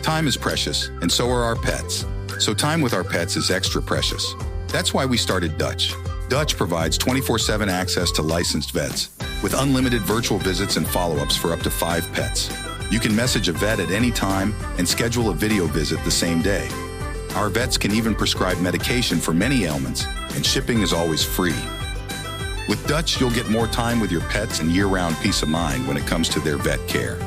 Time is precious, and so are our pets. So time with our pets is extra precious. That's why we started Dutch. Dutch provides 24/7 access to licensed vets, with unlimited virtual visits and follow-ups for up to 5 pets. You can message a vet at any time and schedule a video visit the same day. Our vets can even prescribe medication for many ailments, and shipping is always free. With Dutch, you'll get more time with your pets and year-round peace of mind when it comes to their vet care.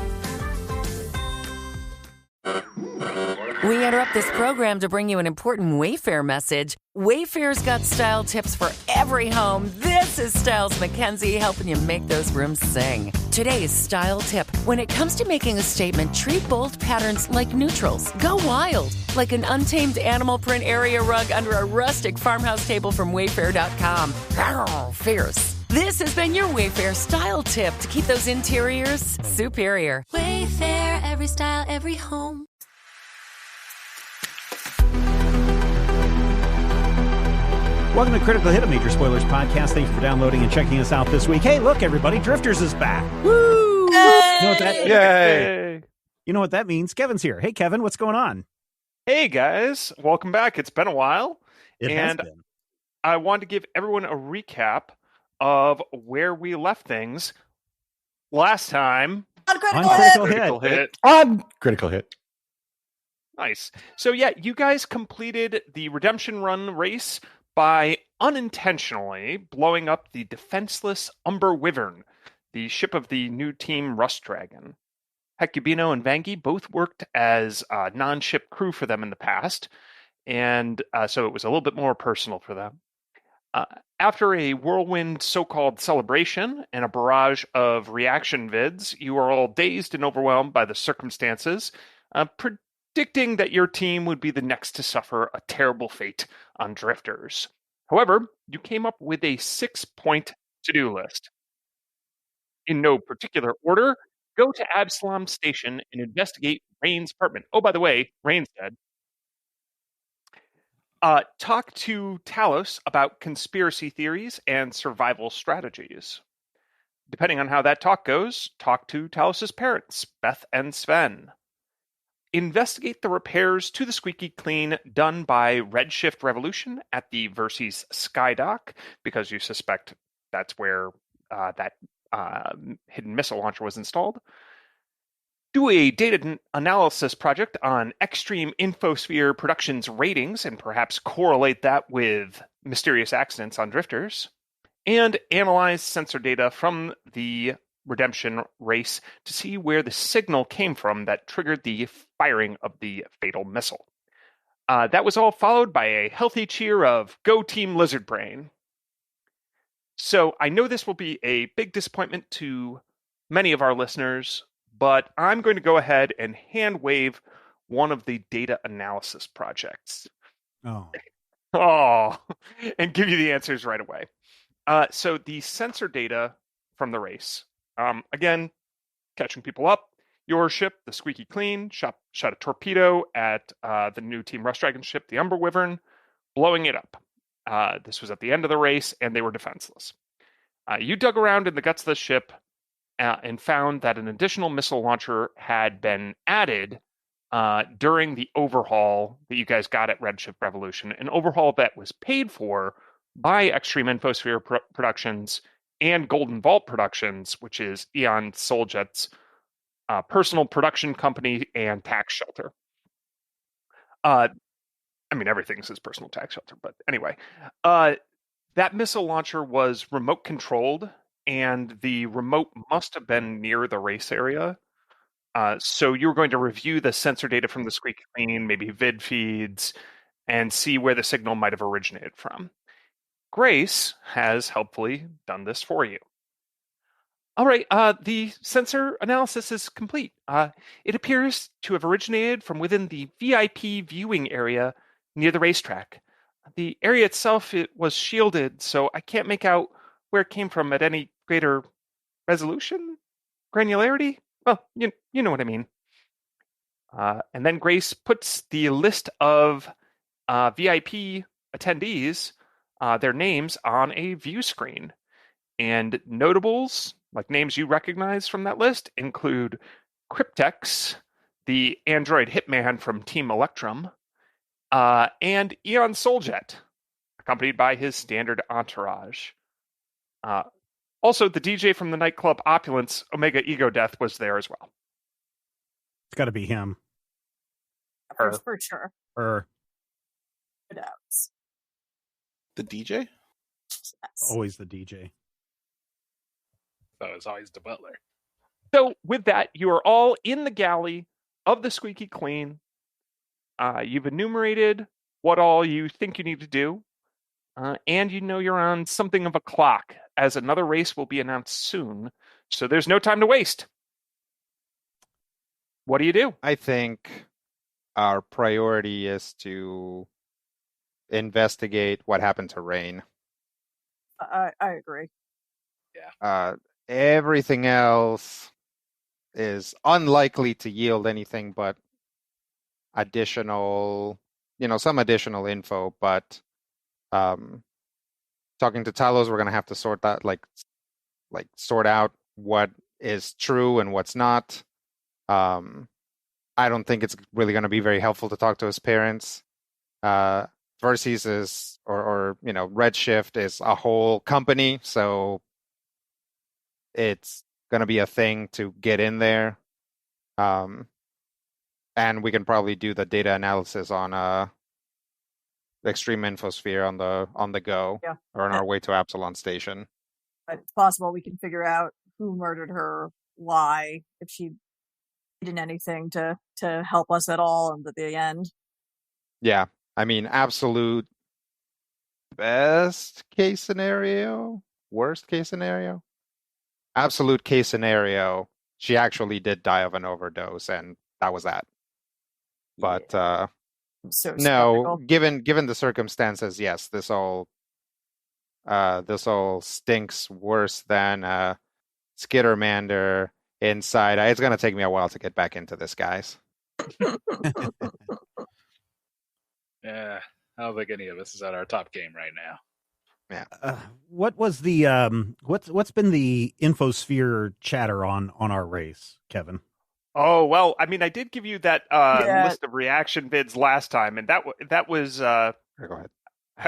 We interrupt this program to bring you an important Wayfair message. Wayfair's got style tips for every home. This is Styles Mackenzie helping you make those rooms sing. Today's style tip. When it comes to making a statement, treat bold patterns like neutrals. Go wild, like an untamed animal print area rug under a rustic farmhouse table from Wayfair.com. Arr, fierce. This has been your Wayfair style tip to keep those interiors superior. Wayfair, every style, every home. Welcome to Critical Hit, a Major Spoilers podcast. Thank you for downloading and checking us out this week. Hey, look, everybody, Drifters is back. Woo! Yay! You know what that? Yay! You know what that means? Kevin's here. Hey, Kevin, what's going on? Hey, guys. Welcome back. It's been a while. It has been. I wanted to give everyone a recap of where we left things last time. On Critical Hit. On Critical Hit. Nice. So, yeah, you guys completed the Redemption Run race by unintentionally blowing up the defenseless Umber Wyvern, the ship of the new team Rust Dragon. Hecubino and Vangi both worked as non-ship crew for them in the past, and so it was a little bit more personal for them. After a whirlwind so-called celebration and a barrage of reaction vids, you are all dazed and overwhelmed by the circumstances, predicting that your team would be the next to suffer a terrible fate on Drifters. However, you came up with a 6-point to-do list. In no particular order, go to Absalom Station and investigate Rain's apartment. Oh, by the way, Rain's dead. Talk to Talos about conspiracy theories and survival strategies. Depending on how that talk goes, talk to Talos' parents, Beth and Sven. Investigate the repairs to the Squeaky Clean done by Redshift Revolution at the Verces Skydock, because you suspect that's where that hidden missile launcher was installed. Do a data analysis project on Extreme Infosphere Productions ratings and perhaps correlate that with mysterious accidents on Drifters. And analyze sensor data from the Redemption race to see where the signal came from that triggered the firing of the fatal missile. That was all followed by a healthy cheer of "Go Team Lizard Brain." So I know this will be a big disappointment to many of our listeners, but I'm going to go ahead and hand wave one of the data analysis projects. Oh, and give you the answers right away. So the sensor data from the race. Again, catching people up. Your ship, the Squeaky Clean, shot a torpedo at the new Team Rust Dragon ship, the Umber Wyvern, blowing it up. This was at the end of the race, and they were defenseless. You dug around in the guts of the ship and found that an additional missile launcher had been added during the overhaul that you guys got at Redshift Revolution, an overhaul that was paid for by Extreme Infosphere Productions and Golden Vault Productions, which is Eon Soljet's personal production company and tax shelter. I mean, everything's his personal tax shelter, but anyway. That missile launcher was remote controlled, and the remote must have been near the race area. So you're going to review the sensor data from the Squeaky Clean, maybe vid feeds, and see where the signal might have originated from. Grace has helpfully done this for you. All right, the sensor analysis is complete. It appears to have originated from within the VIP viewing area near the racetrack. The area itself, it was shielded, so I can't make out where it came from at any greater resolution? Granularity? Well, you know what I mean. And then Grace puts the list of VIP attendees, their names, on a view screen. And notables, like names you recognize from that list, include Cryptex, the android hitman from Team Electrum, and Eon Souljet, accompanied by his standard entourage. Also, the DJ from the nightclub Opulence, Omega Ego Death, was there as well. It's got to be him. Her. For sure. Her. It is. The DJ? Yes. Always the DJ. Oh, it's always the butler. So with that, you are all in the galley of the Squeaky Clean. You've enumerated what all you think you need to do. And you know you're on something of a clock, as another race will be announced soon. So there's no time to waste. What do you do? I think our priority is to investigate what happened to Rain. I agree. Everything else is unlikely to yield anything but additional, some additional info. But talking to Talos, we're going to have to sort that, sort out what is true and what's not. I don't think it's really going to be very helpful to talk to his parents. Versus is, or Redshift is a whole company, so it's going to be a thing to get in there. And we can probably do the data analysis on the Extreme Infosphere on the go, or on our way to Absalon Station. But it's possible we can figure out who murdered her, why, if she did anything to help us at all at the end. Yeah. I mean, absolute best case scenario, worst case scenario, absolute case scenario, she actually did die of an overdose, and that was that. But So no, given the circumstances, yes, this all stinks worse than Skittermander inside. It's gonna take me a while to get back into this, guys. Yeah, I don't think any of us is at our top game right now. Yeah. What was the what's been the Infosphere chatter on our race, Kevin? Oh, well, I mean, I did give you that list of reaction vids last time, and that was Go ahead.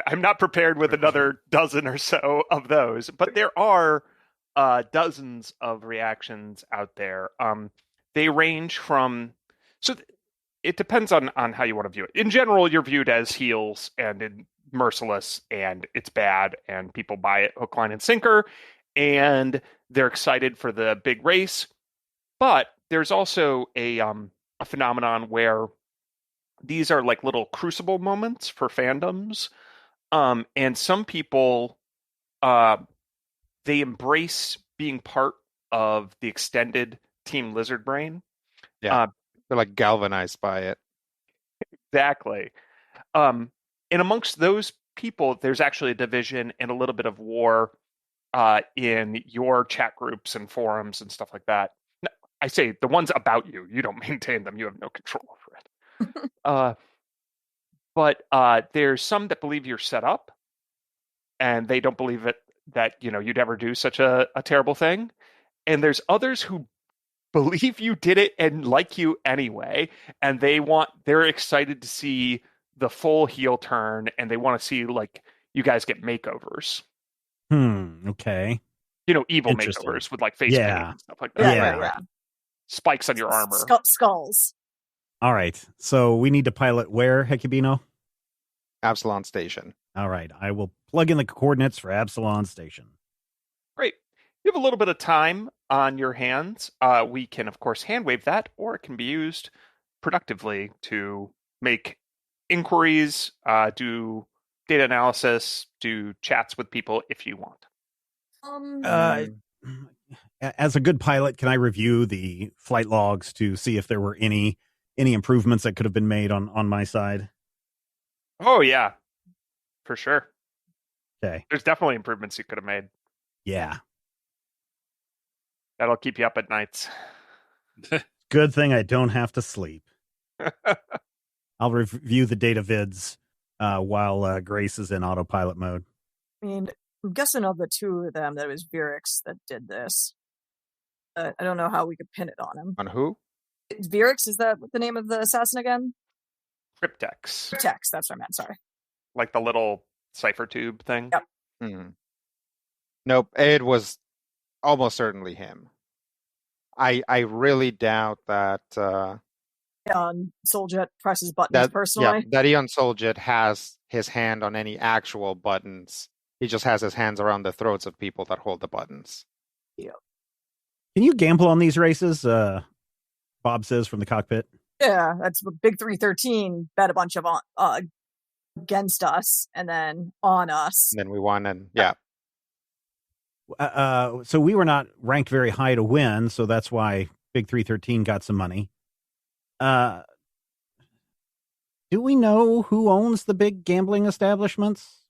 I'm not prepared with another dozen or so of those, but there are dozens of reactions out there. They range from it depends on how you want to view it. In general, you're viewed as heels and merciless, and it's bad, and people buy it hook, line, and sinker, and they're excited for the big race. But there's also a phenomenon where these are like little crucible moments for fandoms, and some people they embrace being part of the extended Team Lizard Brain. Yeah. They're like galvanized by it. Exactly. And amongst those people, there's actually a division and a little bit of war in your chat groups and forums and stuff like that. I say the ones about you. You don't maintain them. You have no control over it. But there's some that believe you're set up, and they don't believe that you'd ever do such a terrible thing. And there's others who believe you did it and like you anyway, and they're excited to see the full heel turn, and they want to see like you guys get makeovers. Okay. Evil makeovers with like face paint and stuff like that. Yeah. Spikes on your armor. Skulls. All right. So we need to pilot where, Hekubino? Absalon Station. All right. I will plug in the coordinates for Absalon Station. Great. You have a little bit of time on your hands. We can, of course, hand wave that, or it can be used productively to make inquiries, do data analysis, do chats with people if you want. As a good pilot, can I review the flight logs to see if there were any improvements that could have been made on my side? Oh, yeah, for sure. Okay. There's definitely improvements you could have made. Yeah. That'll keep you up at nights. Good thing I don't have to sleep. I'll review the data vids while Grace is in autopilot mode. I mean, I'm guessing of the two of them that it was Virix that did this. I don't know how we could pin it on him. On who? Virix, is that the name of the assassin again? Cryptex. Cryptex, that's what I meant, sorry. Like the little cipher tube thing? Yep. Nope, it was almost certainly him. I really doubt that Souljet presses buttons personally. that Eon Souljet has his hand on any actual buttons. He just has his hands around the throats of people that hold the buttons. Yeah. Can you gamble on these races? Bob says from the cockpit. Yeah, that's what Big 313 bet a bunch of against us and then on us. And then we won, and yeah. So we were not ranked very high to win, so that's why Big 313 got some money. Do we know who owns the big gambling establishments?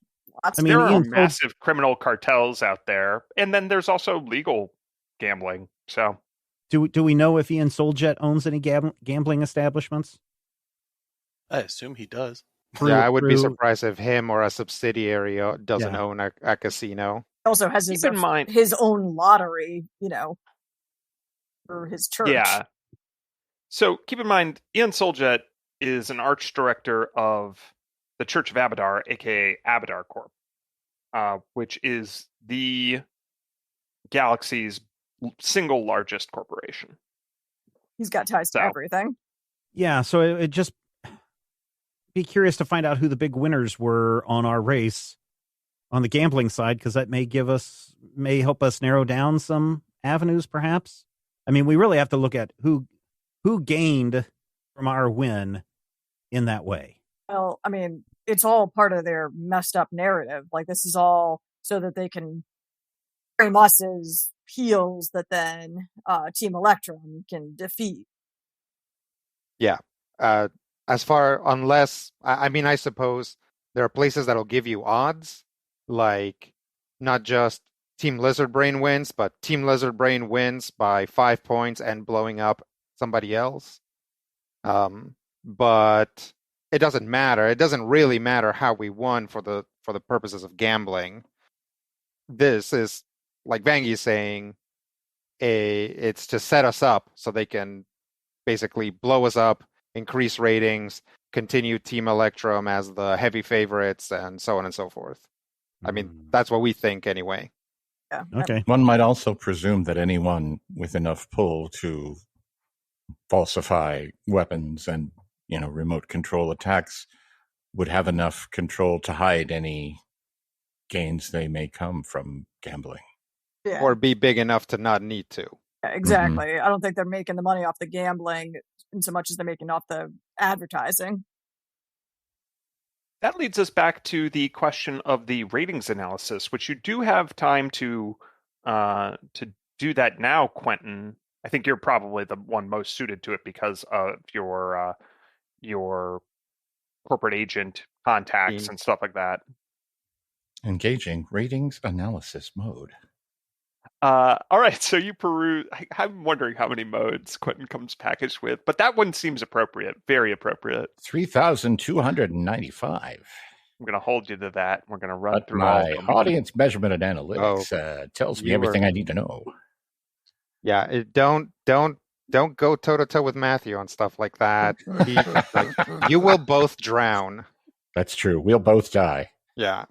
There are massive criminal cartels out there, and then there's also legal gambling. So, do we know if Ian Souljet owns any gambling establishments? I assume he does. I would be surprised if him or a subsidiary doesn't own a casino. He also has his own lottery, for his church. Yeah. So keep in mind, Ian Souljet is an arch director of the Church of Abadar, aka Abadar Corp, which is the galaxy's single largest corporation. He's got ties to everything. Yeah, so it just be curious to find out who the big winners were on our race on the gambling side, because that may help us narrow down some avenues, perhaps. I mean, we really have to look at who gained from our win in that way. Well, I mean, it's all part of their messed up narrative. Like, this is all so that they can frame us as heels that then Team Electrum can defeat. Yeah. Unless I suppose there are places that'll give you odds, like not just Team Lizard Brain wins, but Team Lizard Brain wins by 5 points and blowing up somebody else. But it doesn't matter. It doesn't really matter how we won for the purposes of gambling. This is, like Vangy's saying, it's to set us up so they can basically blow us up, increase ratings, continue Team Electrum as the heavy favorites, and so on and so forth. I mean, that's what we think anyway. Yeah. Okay. One might also presume that anyone with enough pull to falsify weapons and, remote control attacks would have enough control to hide any gains they may come from gambling. Yeah. Or be big enough to not need to. Yeah, exactly. Mm-hmm. I don't think they're making the money off the gambling in so much as they're making off the advertising. That leads us back to the question of the ratings analysis, which you do have time to do that now, Quentin. I think you're probably the one most suited to it because of your corporate agent contacts and stuff like that. Engaging ratings analysis mode. All right, so you peruse. I'm wondering how many modes Quentin comes packaged with, but that one seems appropriate, very appropriate. 3,295. I'm going to hold you to that. We're going to run through my all of them. Audience measurement and analytics tells me everything I need to know. Yeah, don't go toe to toe with Matthew on stuff like that. You will both drown. That's true. We'll both die. Yeah.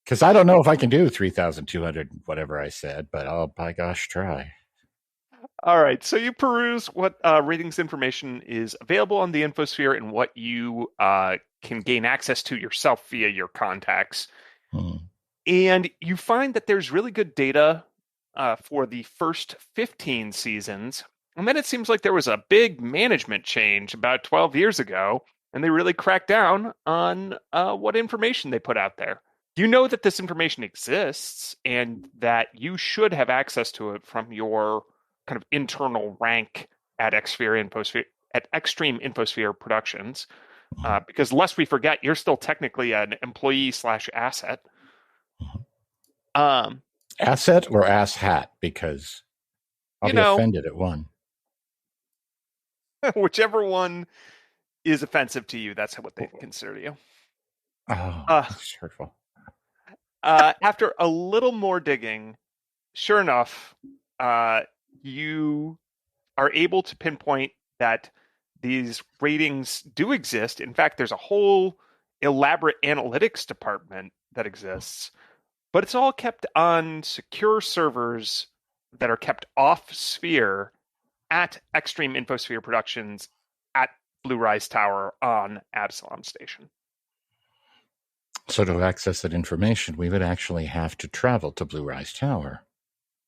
Because I don't know if I can do 3,200, whatever I said, but I'll, by gosh, try. All right. So you peruse what ratings information is available on the infosphere and what you can gain access to yourself via your contacts. And you find that there's really good data for the first 15 seasons. And then it seems like there was a big management change about 12 years ago, and they really cracked down on what information they put out there. You know that this information exists and that you should have access to it from your kind of internal rank at Extreme Infosphere Productions. Because lest we forget, you're still technically an employee/asset. Asset or ass hat? Because I'll be offended at one. Whichever one is offensive to you, that's what they consider you. Oh, that's hurtful. After a little more digging, sure enough, you are able to pinpoint that these ratings do exist. In fact, there's a whole elaborate analytics department that exists, but it's all kept on secure servers that are kept off Sphere at Extreme Infosphere Productions at Blue Rise Tower on Absalom Station. So to access that information, we would actually have to travel to Blue Rise Tower.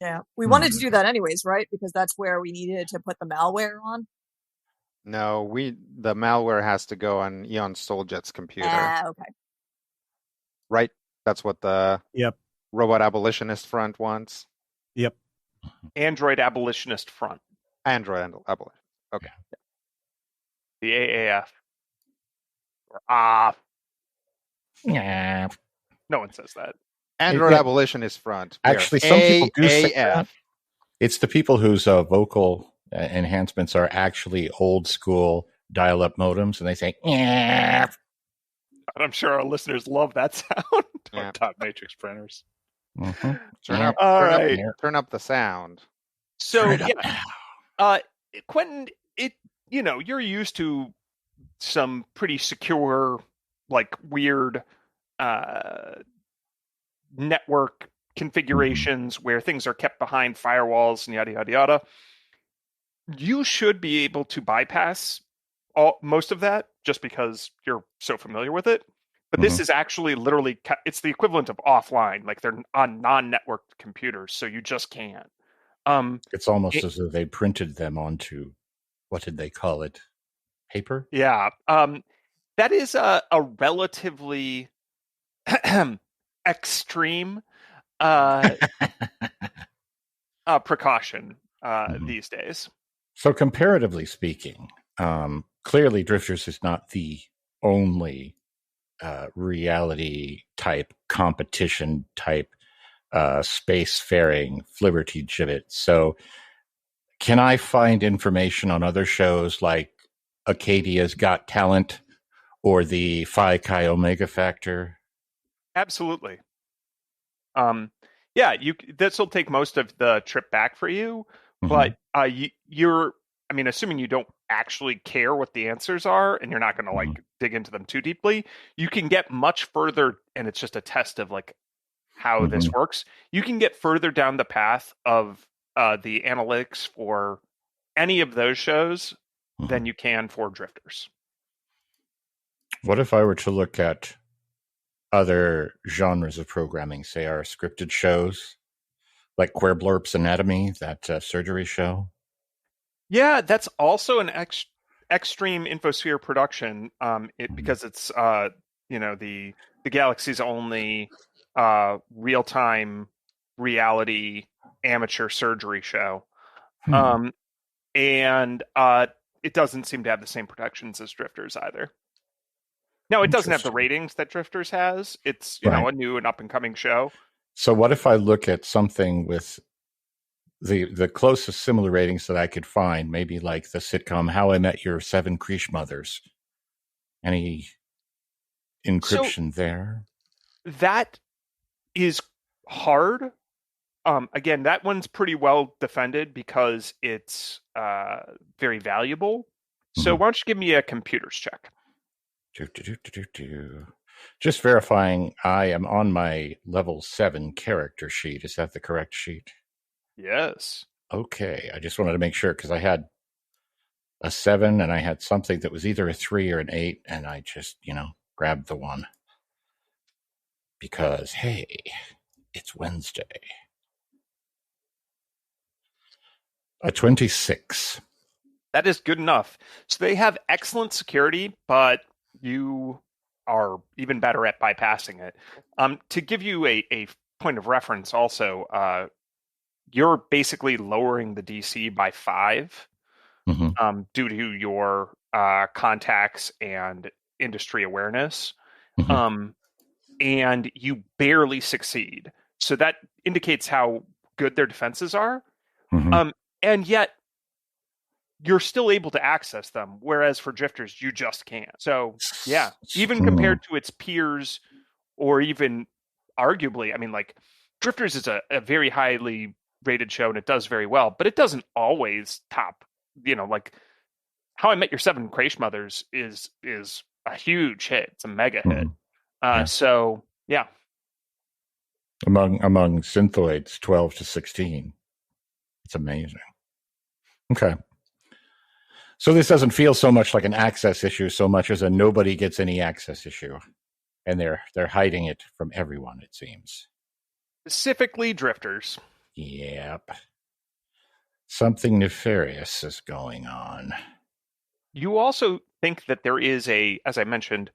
Yeah, we wanted to do that anyways, right? Because that's where we needed to put the malware on. No, the malware has to go on Eon Soljet's computer. Okay. Right? That's what the Robot Abolitionist Front wants. Yep. Android Abolitionist Front. Android Abolitionist. Okay. The AAF. Or AF. Yeah. No one says that. Android Abolitionist Front. Actually, some people do say that. It's the people whose vocal enhancements are actually old school dial-up modems, and they say, yeah. I'm sure our listeners love that sound. Yeah. Top matrix printers. Mm-hmm. Turn up the sound. So, Quentin, you're used to some pretty secure, like weird network configurations where things are kept behind firewalls and yada, yada, yada. You should be able to bypass most of that just because you're so familiar with it. But this is actually literally, it's the equivalent of offline. Like they're on non-networked computers, so you just can't. It's almost as though they printed them onto, what did they call it? Paper? Yeah. That is a relatively extreme precaution these days. So comparatively speaking, clearly Drifters is not the only reality type, competition type, spacefaring Flibberty Gibbet. So can I find information on other shows like Acadia's Got Talent or the Phi Chi Omega Factor? Absolutely. This will take most of the trip back for you, but you're, assuming you don't actually care what the answers are and you're not going to dig into them too deeply, you can get much further, and it's just a test of how this works. You can get further down the path of the analytics for any of those shows than you can for Drifters. What if I were to look at other genres of programming, say our scripted shows, like Querblorp's Anatomy, that surgery show? Yeah, that's also an Extreme Infosphere production, because it's the galaxy's only real-time reality amateur surgery show. And it doesn't seem to have the same protections as Drifters either. No, it doesn't have the ratings that Drifters has. It's a new and up-and-coming show. So what if I look at something with the closest similar ratings that I could find, maybe like the sitcom How I Met Your Seven Creesh Mothers? Any encryption there? That is hard. Again, that one's pretty well defended because it's very valuable. So why don't you give me a computers check? Just verifying I am on my level 7 character sheet. Is that the correct sheet? Yes. Okay. I just wanted to make sure because I had a 7 and I had something that was either a 3 or an 8, and I just, grabbed the one. Because, hey, it's Wednesday. A 26. That is good enough. So they have excellent security, but you are even better at bypassing it. To give you a point of reference also, you're basically lowering the DC by 5 due to your contacts and industry awareness. And you barely succeed. So that indicates how good their defenses are. And yet you're still able to access them, whereas for Drifters, you just can't. So, yeah, even compared to its peers, or even arguably, Drifters is a very highly rated show, and it does very well, but it doesn't always top, How I Met Your Seven Crash Mothers is a huge hit. It's a mega hit. So yeah. Among synthoids 12 to 16. It's amazing. Okay. So this doesn't feel so much like an access issue so much as a nobody gets any access issue. And they're hiding it from everyone, it seems. Specifically drifters. Yep. Something nefarious is going on. You also think that there is a, as I mentioned,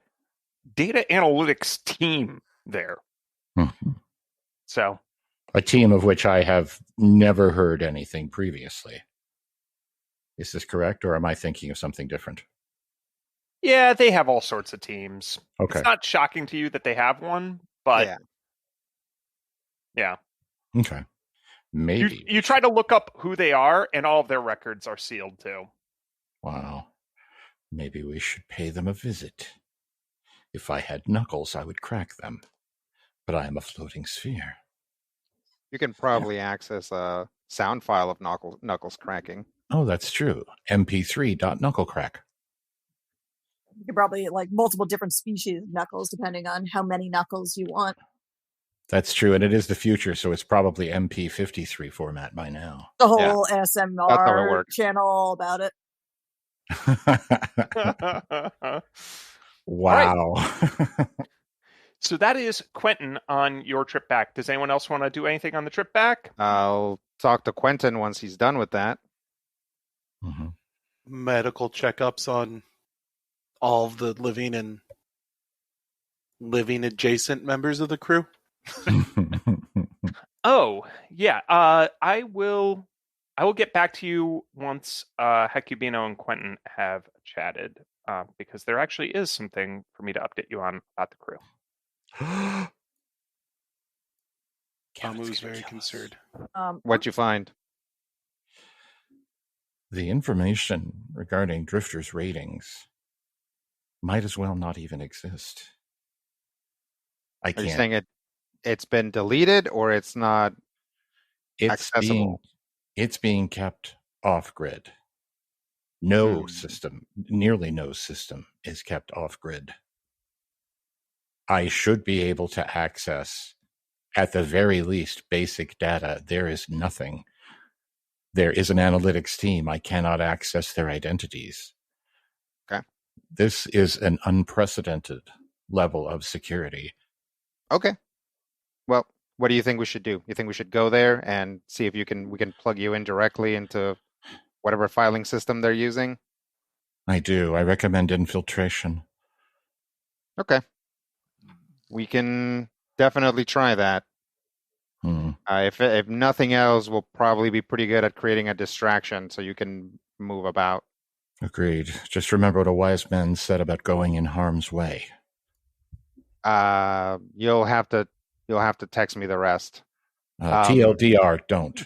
data analytics team there. Mm-hmm. So, a team of which I have never heard anything previously. Is this correct, or am I thinking of something different? Yeah, they have all sorts of teams. Okay. It's not shocking to you that they have one, but yeah. Okay. Maybe. You try to look up who they are, and all of their records are sealed too. Wow. Maybe we should pay them a visit. If I had knuckles, I would crack them. But I am a floating sphere. You can probably access a sound file of knuckles cracking. Oh, that's true. mp3.knucklecrack. You could probably like multiple different species of knuckles depending on how many knuckles you want. That's true, and it is the future, so it's probably MP53 format by now. The whole ASMR That's how it works. channel about it. Wow. Right. So that is Quentin on your trip back. Does anyone else want to do anything on the trip back? I'll talk to Quentin once he's done with that. Mm-hmm. Medical checkups on all of the living adjacent members of the crew. Oh, yeah. I will get back to you once Hecubino and Quentin have chatted, because there actually is something for me to update you on about the crew. Kamu's very concerned. What'd you find? The information regarding Drifter's ratings might as well not even exist. I Are you can't. saying it's been deleted or it's not accessible? It's being kept off grid. No system, nearly no system, is kept off grid. I should be able to access, at the very least, basic data. There is nothing. There is an analytics team. I cannot access their identities. Okay. This is an unprecedented level of security. Okay. Well, what do you think we should do? You think we should go there and see if we can plug you in directly into whatever filing system they're using? I do. I recommend infiltration. Okay. We can definitely try that. If nothing else, we'll probably be pretty good at creating a distraction so you can move about. Agreed. Just remember what a wise man said about going in harm's way. You'll have to text me the rest. TLDR, don't.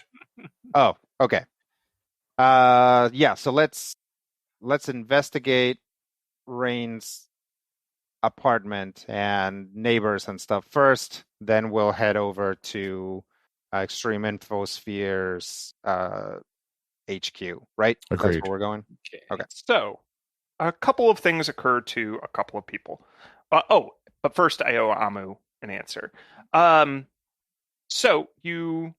Oh, okay. Yeah. So let's investigate Rain's apartment and neighbors and stuff first. Then we'll head over to Extreme Infosphere's HQ. Right? Agreed. That's where we're going. Okay. So, a couple of things occur to a couple of people. But first, I owe Amu an answer. So you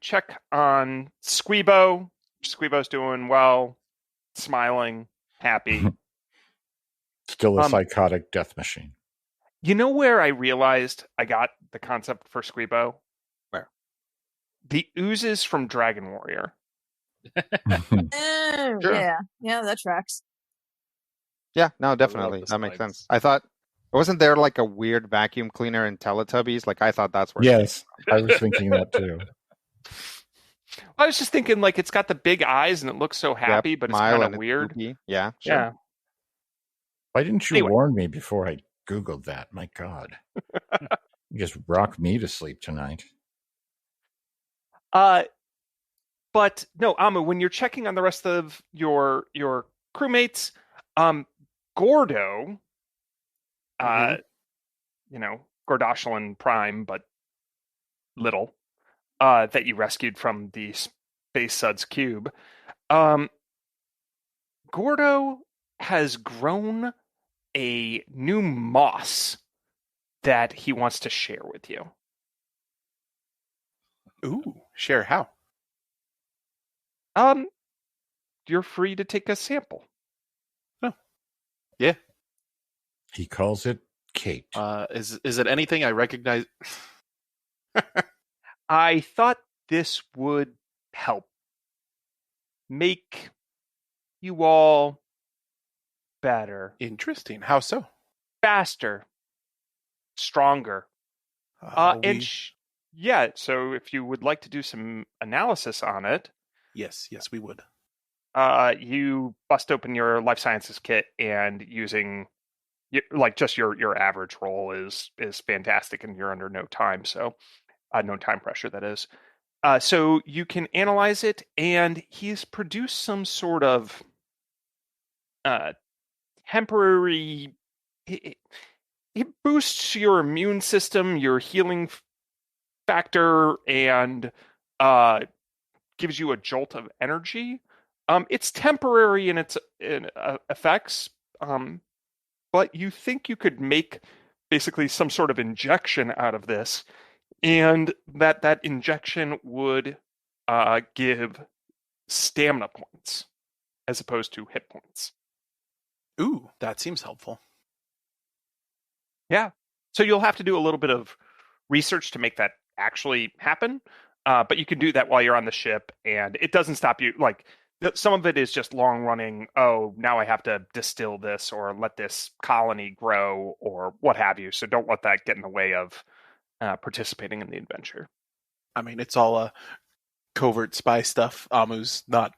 check on Squeebo. Squeebo's doing well, smiling, happy. Still a psychotic death machine. You know where I realized I got the concept for Squeebo? Where? The oozes from Dragon Warrior. Sure. Yeah, that tracks. Yeah, no, definitely. That makes sense. I thought, wasn't there like a weird vacuum cleaner in Teletubbies? Like, I thought that's where. Yes, I was thinking that too. I was just thinking, like, it's got the big eyes and it looks so happy, but it's kind of weird. Yeah, sure. Yeah. Why didn't you warn me before I Googled that? My God. You just rock me to sleep tonight. But no, Amu, when you're checking on the rest of your crewmates, Gordo, Gordoshlin Prime, but little, that you rescued from the Space Suds cube, Gordo has grown a new moss that he wants to share with you. Ooh, share how? You're free to take a sample. Oh, yeah. He calls it Kate. Is it anything I recognize? I thought this would help make you all better, Interesting. How so? faster, stronger. Yeah, so if you would like to do some analysis on it, Yes, we would. you bust open your life sciences kit, and using just your average roll is fantastic, and you're under no time pressure, that is. So you can analyze it, and he's produced some sort of temporary. It boosts your immune system, your healing factor, and gives you a jolt of energy. It's temporary in its effects, but you think you could make basically some sort of injection out of this, and that injection would give stamina points as opposed to hit points. Ooh, that seems helpful. Yeah. So you'll have to do a little bit of research to make that actually happen, but you can do that while you're on the ship, and it doesn't stop you. Like, some of it is just long running. Oh, now I have to distill this or let this colony grow or what have you. So don't let that get in the way of participating in the adventure. I mean, it's all covert spy stuff. Amu's not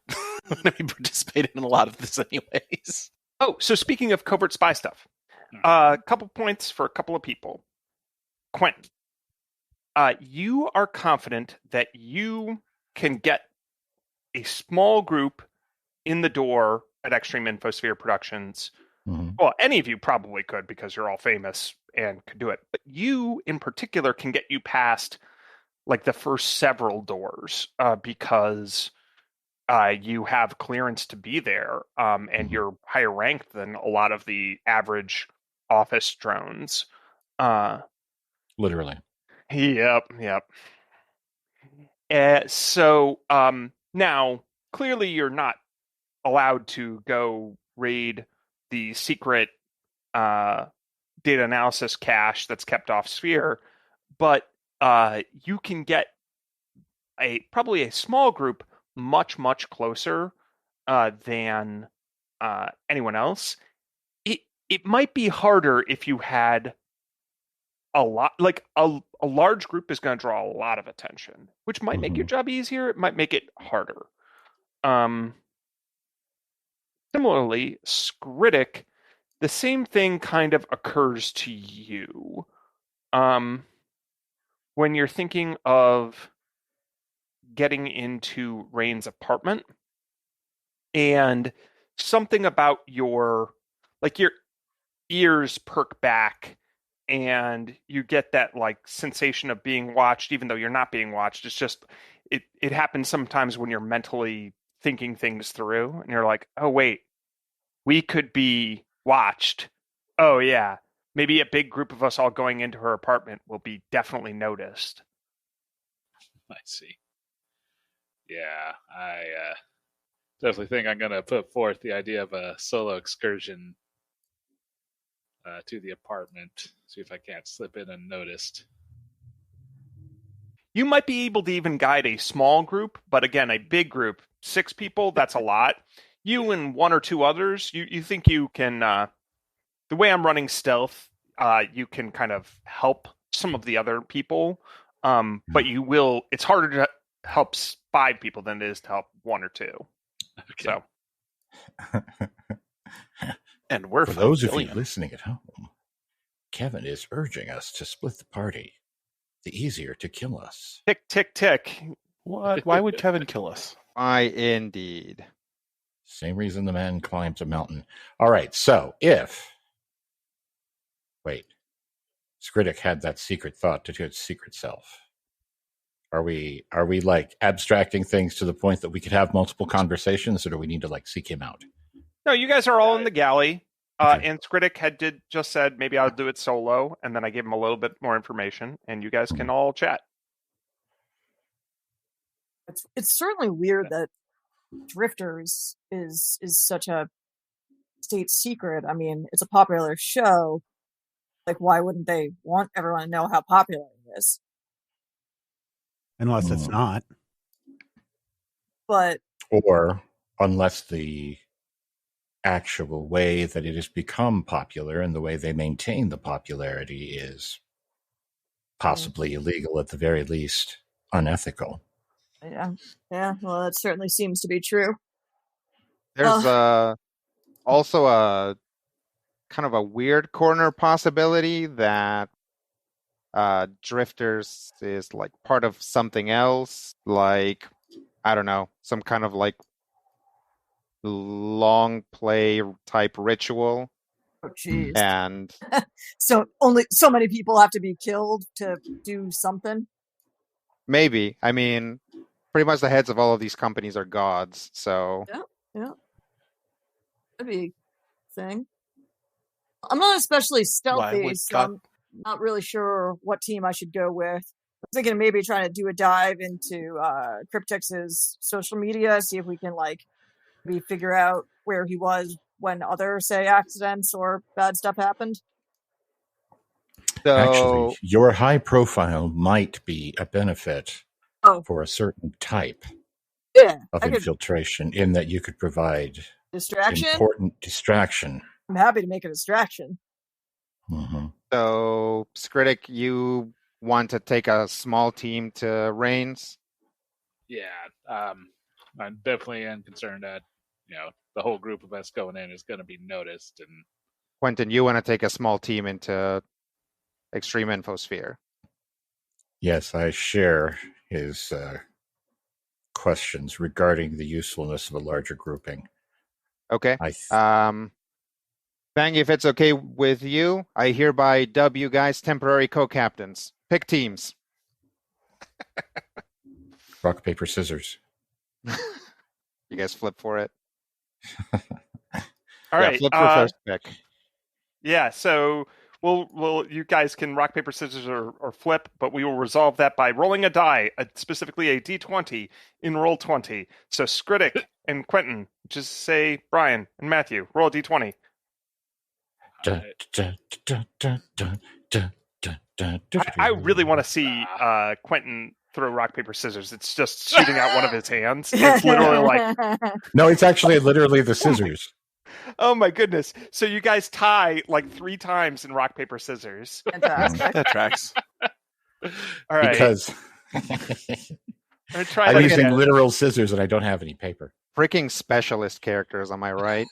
going to be participating in a lot of this anyways. Oh, so speaking of covert spy stuff, a couple points for a couple of people. Quentin, you are confident that you can get a small group in the door at Extreme Infosphere Productions. Mm-hmm. Well, any of you probably could because you're all famous and could do it. But you, in particular, can get you past like the first several doors because you have clearance to be there, and you're higher ranked than a lot of the average office drones. Literally. Yep. So now, clearly you're not allowed to go raid the secret data analysis cache that's kept off Sphere, but you can get probably a small group much closer than anyone else. It might be harder if you had a lot, like a large group is going to draw a lot of attention, which might make your job easier. It might make it harder. Similarly, Skritic, the same thing kind of occurs to you when you're thinking of getting into Rain's apartment, and something about your ears perk back, and you get that like sensation of being watched, even though you're not being watched. It's just it happens sometimes when you're mentally thinking things through, and you're like, oh wait, we could be watched. Oh yeah, maybe a big group of us all going into her apartment will be definitely noticed. I see. Yeah, I definitely think I'm going to put forth the idea of a solo excursion to the apartment, see if I can't slip in unnoticed. You might be able to even guide a small group, but again, a big group, 6 people, that's a lot. You and 1 or 2 others, you think you can, the way I'm running stealth, you can kind of help some of the other people, but it's harder to help 5 people than it is to help 1 or 2. Okay. So. And we're for those of you listening at home, Kevin is urging us to split the party. The easier to kill us. Tick, tick, tick. What? Why would Kevin kill us? Why, indeed. Same reason the man climbs a mountain. All right, so Skritic had that secret thought to its secret self. Are we like abstracting things to the point that we could have multiple conversations, or do we need to like seek him out? No, you guys are all in the galley. Okay. And Skritic just said maybe I'll do it solo, and then I gave him a little bit more information, and you guys can all chat. It's certainly weird that Drifters is such a state secret. I mean, it's a popular show. Like, why wouldn't they want everyone to know how popular it is? Unless it's not. But or unless the actual way that it has become popular and the way they maintain the popularity is possibly illegal, at the very least unethical. yeah, well, that certainly seems to be true. There's also a kind of a weird corner possibility that Drifters is like part of something else, like, I don't know, some kind of like long play type ritual. Oh, jeez. And so only so many people have to be killed to do something? maybe, I mean, pretty much the heads of all of these companies are gods, so Yeah. That'd be a thing. I'm not especially stealthy, so I'm not really sure what team I should go with. I'm thinking of maybe trying to do a dive into Cryptix's social media, see if we can maybe figure out where he was when other, say, accidents or bad stuff happened. So, actually, your high profile might be a benefit for a certain type of infiltration, in that you could provide important distraction. I'm happy to make a distraction. Mm-hmm. So, Skritic, you want to take a small team to Reigns? Yeah, I'm definitely concerned that the whole group of us going in is going to be noticed. And Quentin, you want to take a small team into Extreme Infosphere? Yes, I share his questions regarding the usefulness of a larger grouping. Okay. Bang, if it's okay with you, I hereby dub you guys temporary co-captains. Pick teams. Rock, paper, scissors. You guys flip for it? All right. Flip for first pick. Yeah, so we'll you guys can rock, paper, scissors, or flip, but we will resolve that by rolling a die, specifically a D20 in roll 20. So Skritic and Quentin, just say Brian and Matthew, roll a D20. I really want to see Quentin throw rock, paper, scissors. It's just shooting out one of his hands. It's literally like... No, it's actually literally the scissors. Oh my goodness. So you guys tie like 3 times in rock, paper, scissors. That tracks. All right. Because I'm using literal scissors and I don't have any paper. Freaking specialist characters, am I right?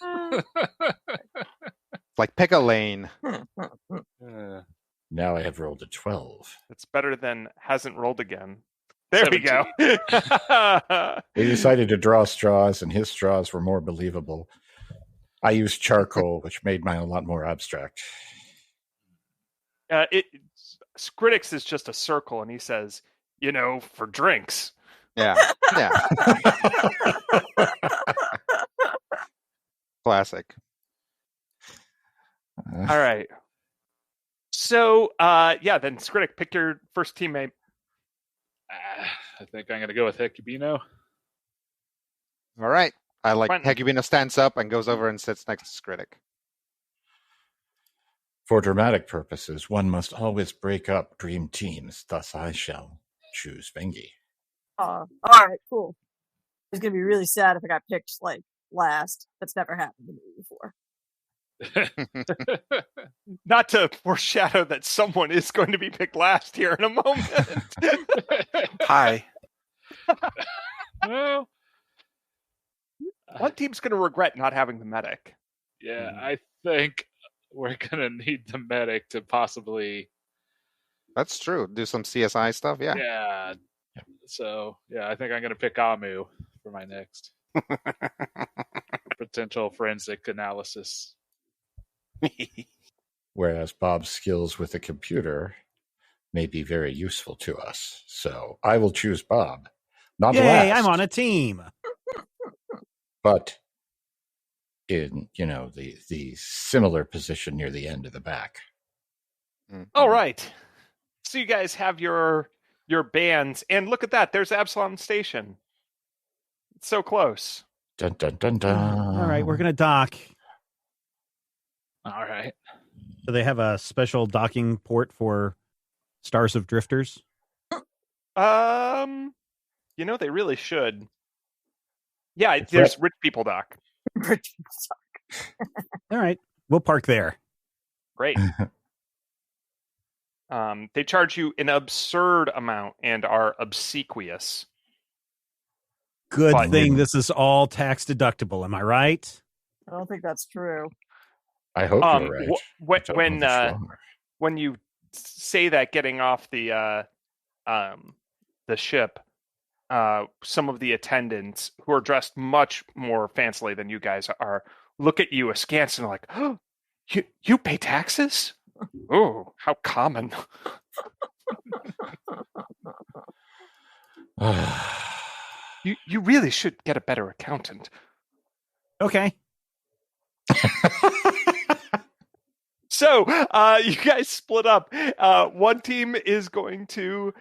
Like, pick a lane. Now I have rolled a 12. It's better than hasn't rolled again. There 17. We go. He decided to draw straws, and his straws were more believable. I used charcoal, which made mine a lot more abstract. Skritix is just a circle, and he says, for drinks. Yeah. Classic. All right. So, then Skritic, pick your first teammate. I think I'm going to go with Hecubino. All right. I like Quentin. Hecubino stands up and goes over and sits next to Skritic. For dramatic purposes, one must always break up dream teams. Thus, I shall choose Vengi. All right, cool. It's going to be really sad if I got picked, last. That's never happened to me before. Not to foreshadow that someone is going to be picked last here in a moment. Hi. Well, one team's going to regret not having the medic. Yeah, I think we're going to need the medic to possibly... That's true. Do some CSI stuff, yeah. Yeah. So, I think I'm going to pick Amu for my next potential forensic analysis. Whereas Bob's skills with a computer may be very useful to us. So I will choose Bob. Not Yay, last. I'm on a team. But in, the similar position near the end of the back. All right. So you guys have your bands, and look at that. There's Absalom Station. It's so close. Dun, dun, dun, dun. All right, we're gonna dock. All right. Do they have a special docking port for Stars of Drifters? They really should. Yeah, there's Rich People Dock. Rich people talk. All right, we'll park there. Great. They charge you an absurd amount and are obsequious. Good But- thing this is all tax deductible. Am I right? I don't think that's true. I hope you're right. I don't When know for sure. when you say that getting off the ship, some of the attendants who are dressed much more fancily than you guys are look at you askance and are like, "Oh, you pay taxes? Oh, how common!" You really should get a better accountant. Okay. So you guys split up. One team is going to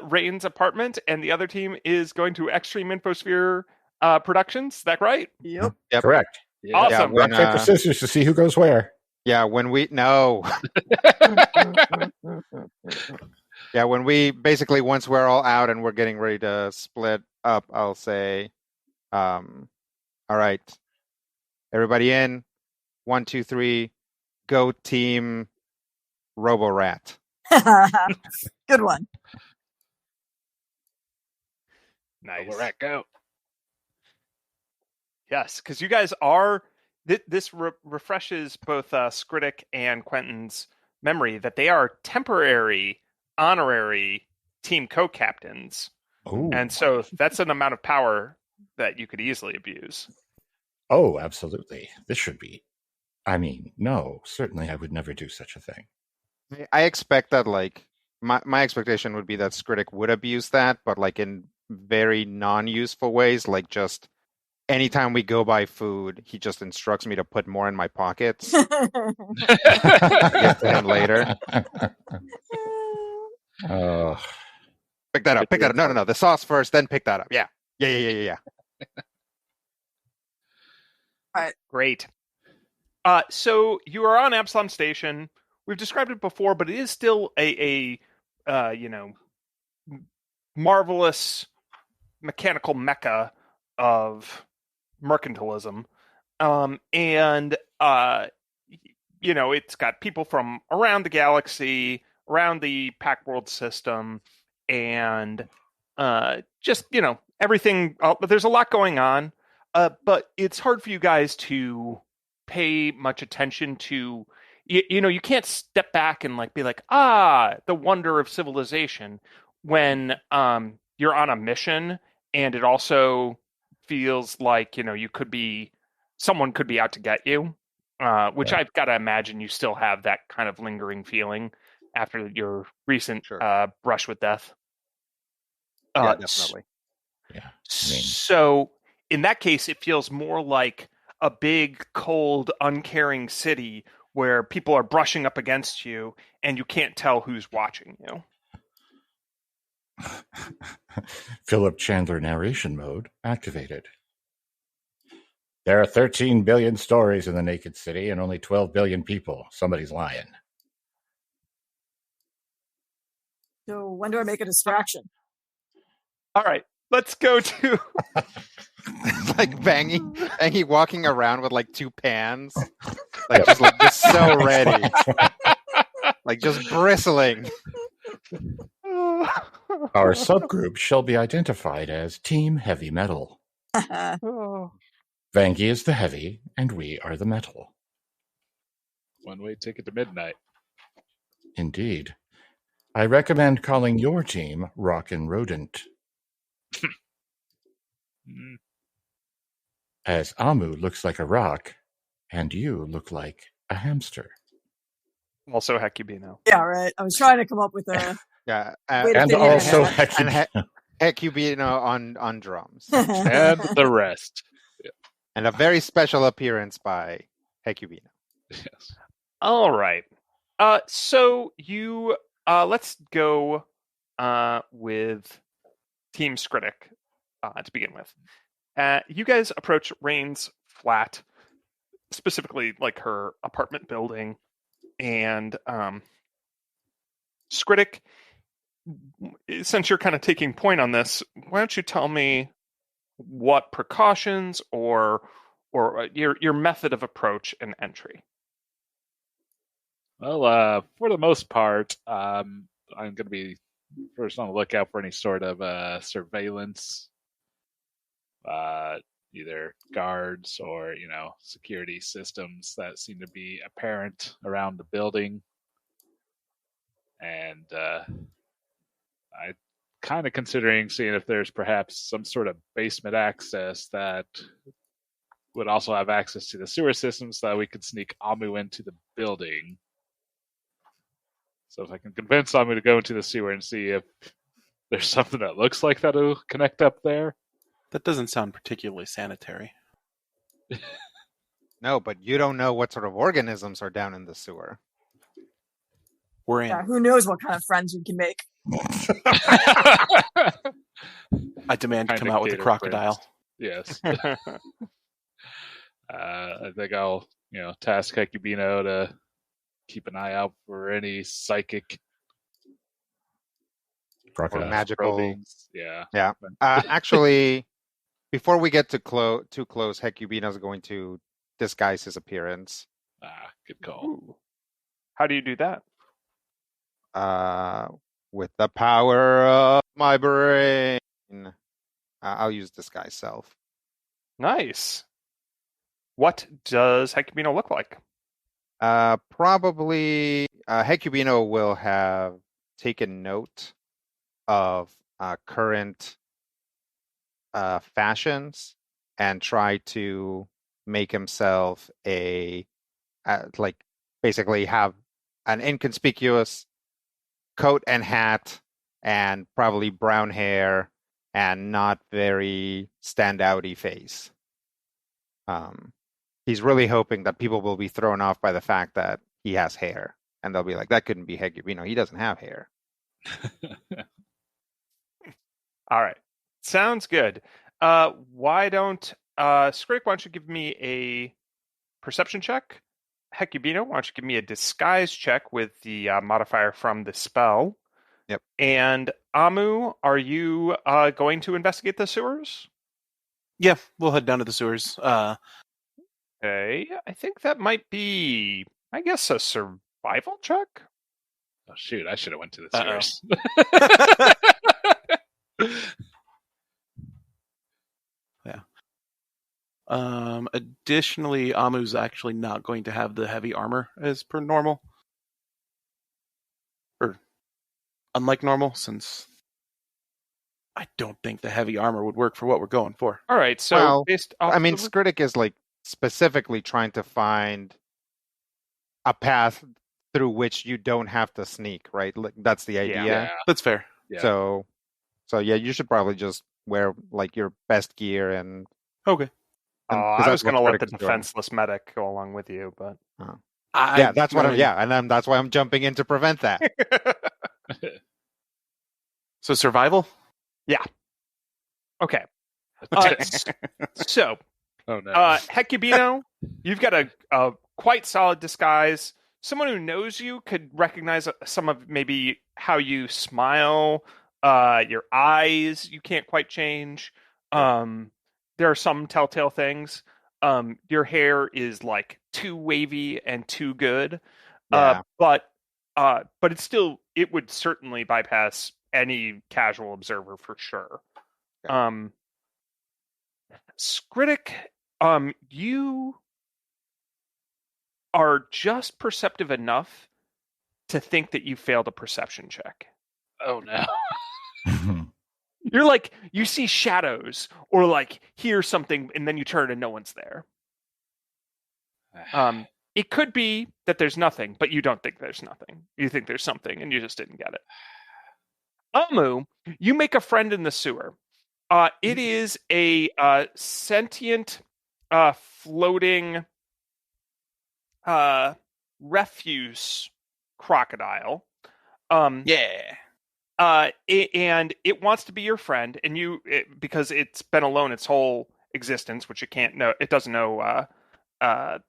Rain's apartment, and the other team is going to Extreme Infosphere Productions. Is that right? Yep. Yep. Correct. Yeah. Awesome. when, Rock, paper, scissors to see who goes where. Yeah, when we no. Yeah, when we basically once we're all out and we're getting ready to split up, I'll say, all right, everybody in, 1, 2, 3, go team Roborat. Good one. Nice. All right, go. Yes, because you guys are. This refreshes both Skritic and Quentin's memory that they are temporary, honorary team co-captains, Ooh. and so that's an amount of power that you could easily abuse. Oh, absolutely. This should be. I mean, no, certainly I would never do such a thing. I expect that, like, my expectation would be that Skritic would abuse that, but like in very non-useful ways, like just anytime we go buy food, he just instructs me to put more in my pockets. Get to him later. Oh, Pick that up. Pick that up. No. The sauce first, then pick that up. Yeah. Yeah. Great. So you are on Absalom Station. We've described it before, but it is still a marvelous mechanical mecca of mercantilism. It's got people from around the galaxy, around the Pack World system, and everything. There's a lot going on, but it's hard for you guys to pay much attention to. You can't step back and be like, the wonder of civilization when you're on a mission, and it also feels like someone could be out to get you, which Yeah. I've got to imagine you still have that kind of lingering feeling after your recent Sure. brush with death. Yeah, definitely. yeah. So in that case, it feels more like a big, cold, uncaring city where people are brushing up against you and you can't tell who's watching you. Philip Chandler narration mode activated. There are 13 billion stories in the Naked City and only 12 billion people. Somebody's lying. So when do I make a distraction? All right, let's go to... Like Bangy walking around with like two pans, just so ready, like just bristling. Our subgroup shall be identified as Team Heavy Metal. Oh. Vangie is the heavy, and we are the metal. One-way ticket to midnight. Indeed. I recommend calling your team Rockin' Rodent, as Amu looks like a rock, and you look like a hamster. Also Hecubino. Yeah, right. I was trying to come up with a Yeah, Wait a And minute. also and Hecubino. Hecubino on drums. And the rest. And a very special appearance by Hecubino. Yes. All right. So you let's go with Team Skritic to begin with. You guys approach Rain's flat, specifically like her apartment building, and Skritic, since you're kind of taking point on this, why don't you tell me what precautions or your method of approach and entry? Well, for the most part, I'm going to be first on the lookout for any sort of surveillance, either guards or security systems that seem to be apparent around the building, and I kind of considering seeing if there's perhaps some sort of basement access that would also have access to the sewer system so that we could sneak Amu into the building. So if I can convince Amu to go into the sewer and see if there's something that looks like that'll connect up there. That doesn't sound particularly sanitary. No, but you don't know what sort of organisms are down in the sewer. We're in. Yeah, who knows what kind of friends you can make. I demand to come out with a crocodile. Yes. I think I'll, task Hecubino to keep an eye out for any psychic or magical probings. Yeah. Yeah. Actually, before we get too close, Hecubino's going to disguise his appearance. Good call. Ooh. How do you do that? With the power of my brain. I'll use disguise self. Nice. What does Hecubino look like? Probably Hecubino will have taken note of current fashions and try to make himself basically have an inconspicuous coat and hat and probably brown hair and not very standouty face. He's really hoping that people will be thrown off by the fact that he has hair. And they'll be like, that couldn't be Hecubino. He doesn't have hair. All right. Sounds good. Why don't you give me a perception check? Hecubino, why don't you give me a disguise check with the modifier from the spell? Yep. And Amu, are you going to investigate the sewers? Yeah, we'll head down to the sewers. Okay, I think that might be, I guess, a survival check? Oh, shoot, I should have went to the sewers. Yeah. Additionally, Amu's actually not going to have the heavy armor as per normal. Or unlike normal, since I don't think the heavy armor would work for what we're going for. All right, so based off Skritic is specifically trying to find a path through which you don't have to sneak, right? That's the idea. Yeah. That's fair. Yeah. So yeah, you should probably just wear your best gear and. Okay. I was going to let the defenseless medic go along with you, but that's why I'm jumping in to prevent that. So survival? Yeah. Okay. So, oh no, Hecubino, you've got a quite solid disguise. Someone who knows you could recognize some of maybe how you smile, your eyes. You can't quite change. There are some telltale things. Your hair is too wavy and too good. Yeah. But it would certainly bypass any casual observer for sure. Okay. Skritic, you are just perceptive enough to think that you failed a perception check. Oh no. You're you see shadows or hear something and then you turn and no one's there. It could be that there's nothing, but you don't think there's nothing. You think there's something and you just didn't get it. Amu, you make a friend in the sewer. It is a sentient floating refuse crocodile. And it wants to be your friend, and because it's been alone its whole existence, which it doesn't know how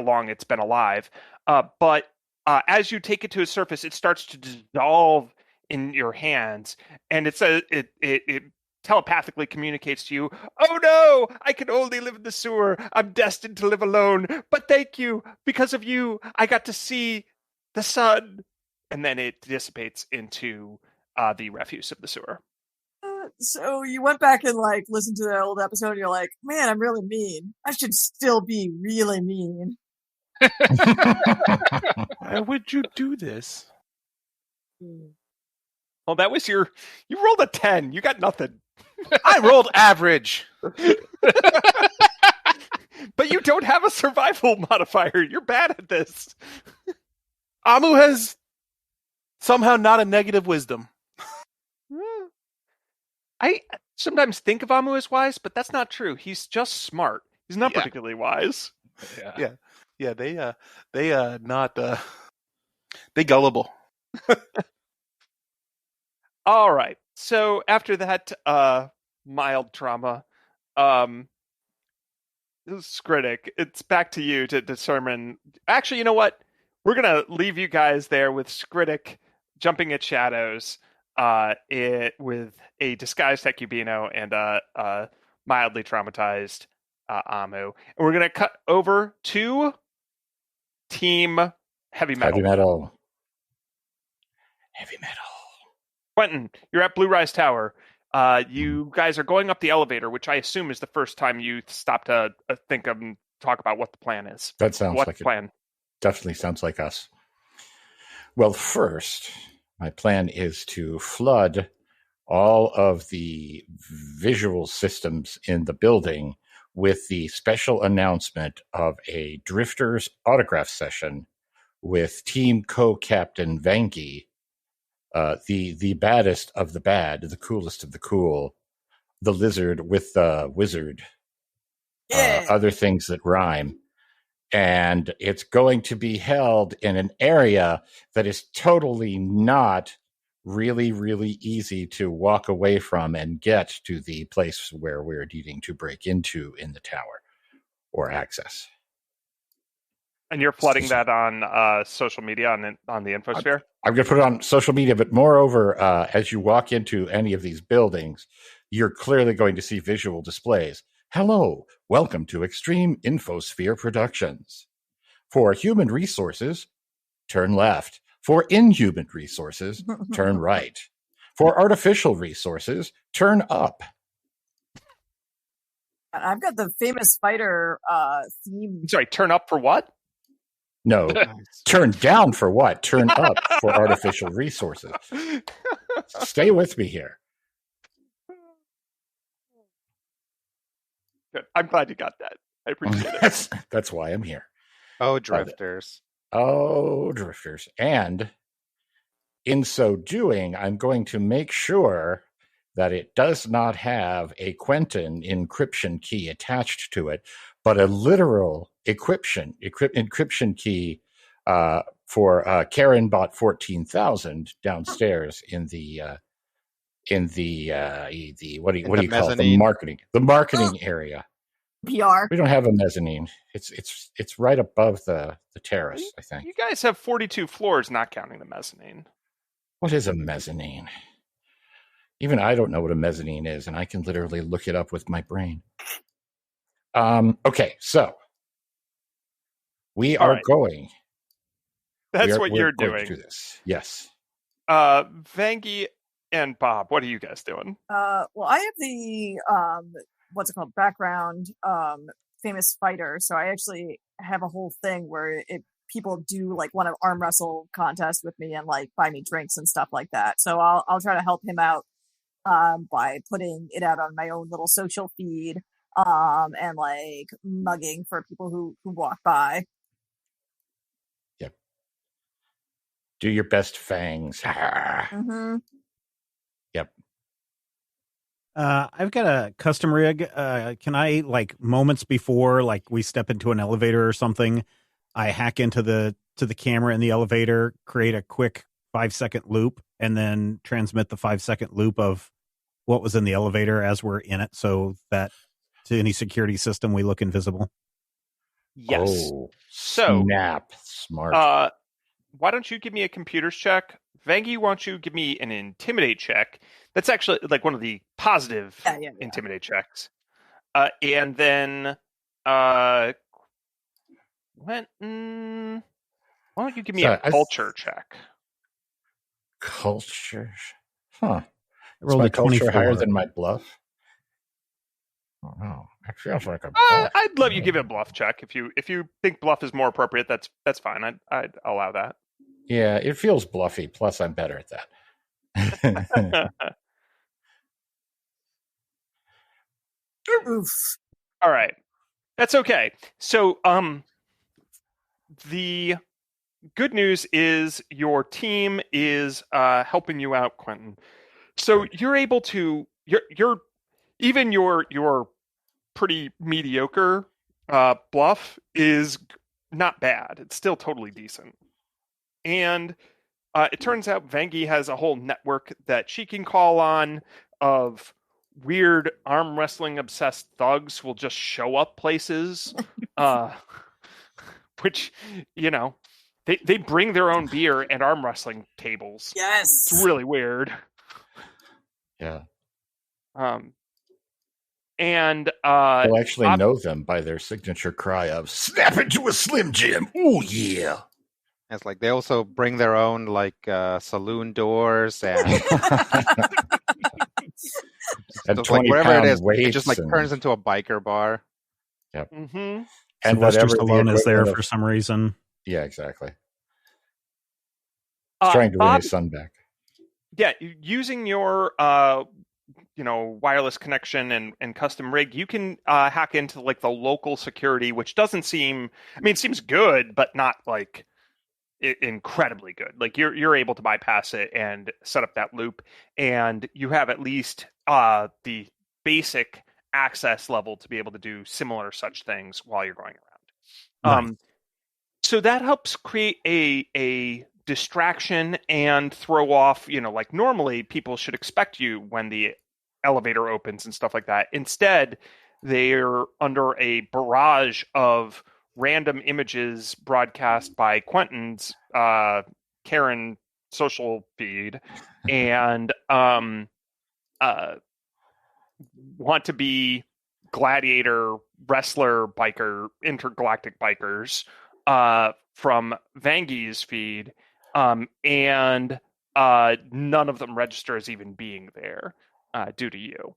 long it's been alive. But as you take it to the surface, it starts to dissolve in your hands, and it telepathically communicates to you, "Oh no, I can only live in the sewer. I'm destined to live alone. But thank you. Because of you, I got to see the sun." And then it dissipates into the refuse of the sewer. So you went back and like listened to that old episode, and you're like, "Man, I'm really mean. I should still be really mean." Why would you do this? Well, that was you rolled a 10. You got nothing. I rolled average. But you don't have a survival modifier. You're bad at this. Amu has somehow not a negative wisdom. I sometimes think of Amu as wise, but that's not true. He's just smart. He's not particularly wise. Yeah. They gullible. All right. So after that mild trauma, Skritic, it's back to you to determine. Actually, you know what? We're gonna leave you guys there with Skritic jumping at shadows, with a disguised Hecubino and a mildly traumatized Amu, and we're gonna cut over to Team Heavy Metal. Heavy metal. Quentin, you're at Blue Rise Tower. You guys are going up the elevator, which I assume is the first time you stop to think of and talk about what the plan is. That sounds What's like the plan? Definitely sounds like us. Well, first, my plan is to flood all of the visual systems in the building with the special announcement of a Drifters autograph session with Team Co-Captain Vangi, the baddest of the bad, the coolest of the cool, the lizard with the wizard, other things that rhyme. And it's going to be held in an area that is totally not really, really easy to walk away from and get to the place where we're needing to break into in the tower or access. And you're flooding that on social media on the infosphere? I'm going to put it on social media, but moreover, as you walk into any of these buildings, you're clearly going to see visual displays. Hello, welcome to Extreme Infosphere Productions. For human resources, turn left. For inhuman resources, turn right. For artificial resources, turn up. I've got the famous spider theme. Sorry, turn up for what? No, turn down for what? Turn up for artificial resources. Stay with me here. Good. I'm glad you got that. I appreciate it. That's why I'm here. Oh, drifters. Drifters. And in so doing, I'm going to make sure that it does not have a Quentin encryption key attached to it, but a literal encryption key for Karen bought 14,000 downstairs in the what do you call it? The marketing area. PR. We don't have a mezzanine. It's right above the terrace, I think. You guys have 42 floors, not counting the mezzanine. What is a mezzanine? Even I don't know what a mezzanine is, and I can literally look it up with my brain. Okay, so we are going. That's what you're doing. To do this. Yes. Vangi and Bob, what are you guys doing? Well, I have the what's it called? Background famous fighter. So I actually have a whole thing where people do like want to arm wrestle contest with me and like buy me drinks and stuff like that. So I'll try to help him out by putting it out on my own little social feed and like mugging for people who walk by. Yep. Do your best fangs. Mm-hmm. Yep. I've got a custom rig. Can I, like, moments before, like, we step into an elevator or something, I hack into the camera in the elevator, create a quick 5-second loop, and then transmit the 5-second loop of what was in the elevator as we're in it, so that to any security system we look invisible? Yes. Oh, So, snap. Smart. why don't you give me a computers check? Vangie, why don't you give me an intimidate check? That's actually like one of the positive intimidate checks. And then Quentin, why don't you give me a culture check? Culture? Huh. Rolled my a culture 24. higher than my bluff? Oh, no. It feels like a bluff. I'd let you give it a bluff check. If you think bluff is more appropriate, that's fine. I'd allow that. Yeah, it feels bluffy. Plus, I'm better at that. Oof. All right. That's okay. So, the good news is your team is helping you out, Quentin. So you're able to you're even your pretty mediocre bluff is not bad. It's still totally decent. And it turns out Vangie has a whole network that she can call on of weird arm wrestling obsessed thugs will just show up places, which, you know, they bring their own beer and arm wrestling tables. Yes. It's really weird. Yeah. And they'll actually know them by their signature cry of "Snap into a Slim Jim!" Oh yeah! It's like they also bring their own like saloon doors and and like wherever it is, it just like and... turns into a biker bar. Yep. Mm-hmm. And Sylvester whatever Stallone is there for some reason. Yeah, exactly. He's trying to win his son back. Yeah, using your wireless connection and custom rig, you can hack into like the local security, which doesn't seem, I mean, it seems good, but not like incredibly good. Like you're able to bypass it and set up that loop, and you have at least the basic access level to be able to do similar such things while you're going around. Nice. So that helps create a distraction and throw off, like normally people should expect you when the elevator opens and stuff like that. Instead, they're under a barrage of random images broadcast by Quentin's Karen social feed and want to be gladiator, wrestler, biker, intergalactic bikers from Vangie's feed, and none of them register as even being there due to you.